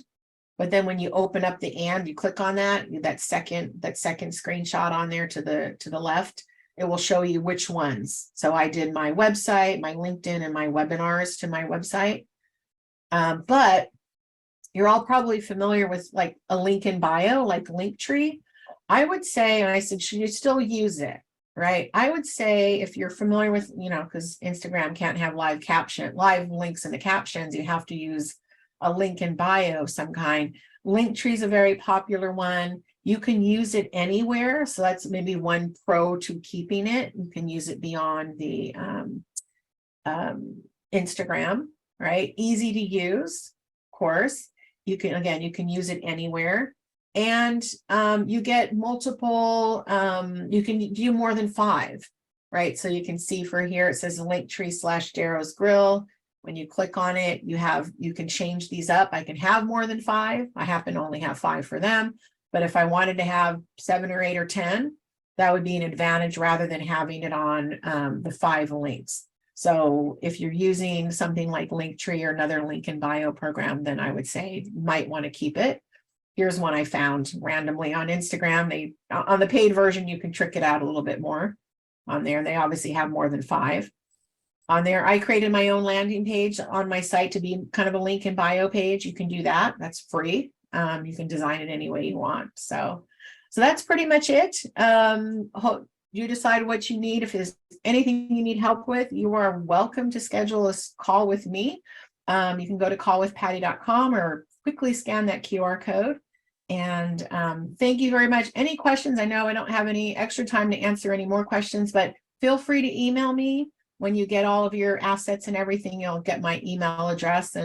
But then when you open up the and, you click on that second screenshot on there to the left, it will show you which ones. So I did my website, my LinkedIn, and my webinars to my website. But you're all probably familiar with like a link in bio, like Linktree. I would say, and I said, should you still use it? Right. I would say if you're familiar with, because Instagram can't have live links in the captions, you have to use a link in bio of some kind. Linktree is a very popular one. You can use it anywhere. So that's maybe one pro to keeping it. You can use it beyond the Instagram, right? Easy to use, of course. You can use it anywhere. And you get multiple, you can view more than 5, right? So you can see for here, it says Linktree/Darrow's Grill. When you click on it, you can change these up. I can have more than 5. I happen to only have 5 for them. But if I wanted to have 7 or 8 or 10, that would be an advantage rather than having it on the 5 links. So if you're using something like Linktree or another link in bio program, then I would say you might want to keep it. Here's one I found randomly on Instagram. On the paid version, you can trick it out a little bit more on there. They obviously have more than 5 on there. I created my own landing page on my site to be kind of a link in bio page. You can do that. That's free. You can design it any way you want. So that's pretty much it. You decide what you need. If there's anything you need help with, you are welcome to schedule a call with me. You can go to callwithpatty.com or quickly scan that QR code. And thank you very much. Any questions? I know I don't have any extra time to answer any more questions, but feel free to email me when you get all of your assets and everything. You'll get my email address,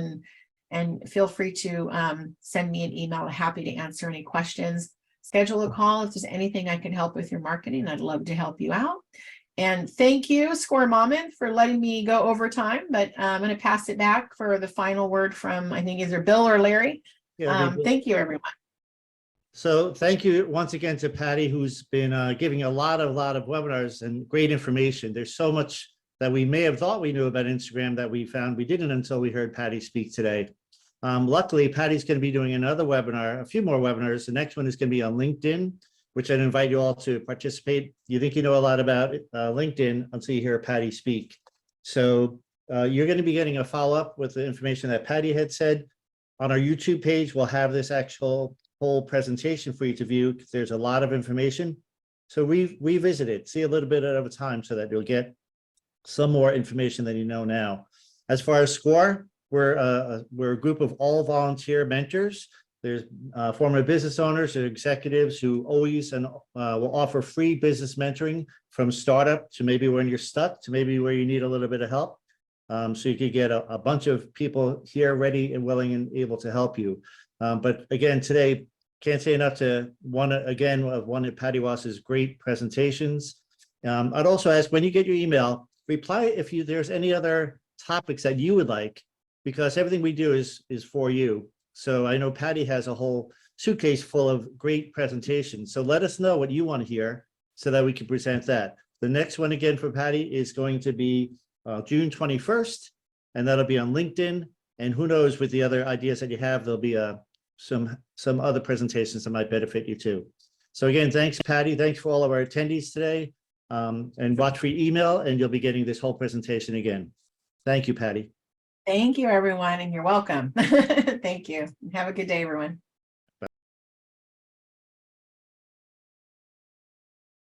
and feel free to send me an email. I'm happy to answer any questions. Schedule a call if there's anything I can help with your marketing. I'd love to help you out. And thank you, Score Monmouth, for letting me go over time, but I'm going to pass it back for the final word from, I think, either Bill or Larry. Thank you, everyone. So thank you once again to Patty, who's been giving a lot of webinars and great information. There's so much that we may have thought we knew about Instagram that we found we didn't until we heard Patty speak today. Luckily, Patty's going to be doing another webinar, a few more webinars. The next one is going to be on LinkedIn, which I'd invite you all to participate. You think you know a lot about LinkedIn until you hear Patty speak. So you're going to be getting a follow-up with the information that Patty had said. On our YouTube page, we'll have this actual whole presentation for you to view. There's a lot of information. So revisit it, see a little bit at a time so that you'll get some more information than you know now. As far as SCORE, we're a group of all volunteer mentors. There's former business owners or executives who always and will offer free business mentoring from startup to maybe when you're stuck to maybe where you need a little bit of help. So you could get a bunch of people here ready and willing and able to help you. But again, today, can't say enough to one of Patty Wass's great presentations. I'd also ask, when you get your email, reply if there's any other topics that you would like, because everything we do is for you. So I know Patty has a whole suitcase full of great presentations. So let us know what you want to hear so that we can present that. The next one again for Patty is going to be June 21st, and that'll be on LinkedIn. And who knows, with the other ideas that you have, there'll be some other presentations that might benefit you too. So again, thanks, Patty. Thanks for all of our attendees today. And watch for your email, and you'll be getting this whole presentation again. Thank you, Patty. Thank you, everyone, and you're welcome. Thank you. Have a good day, everyone.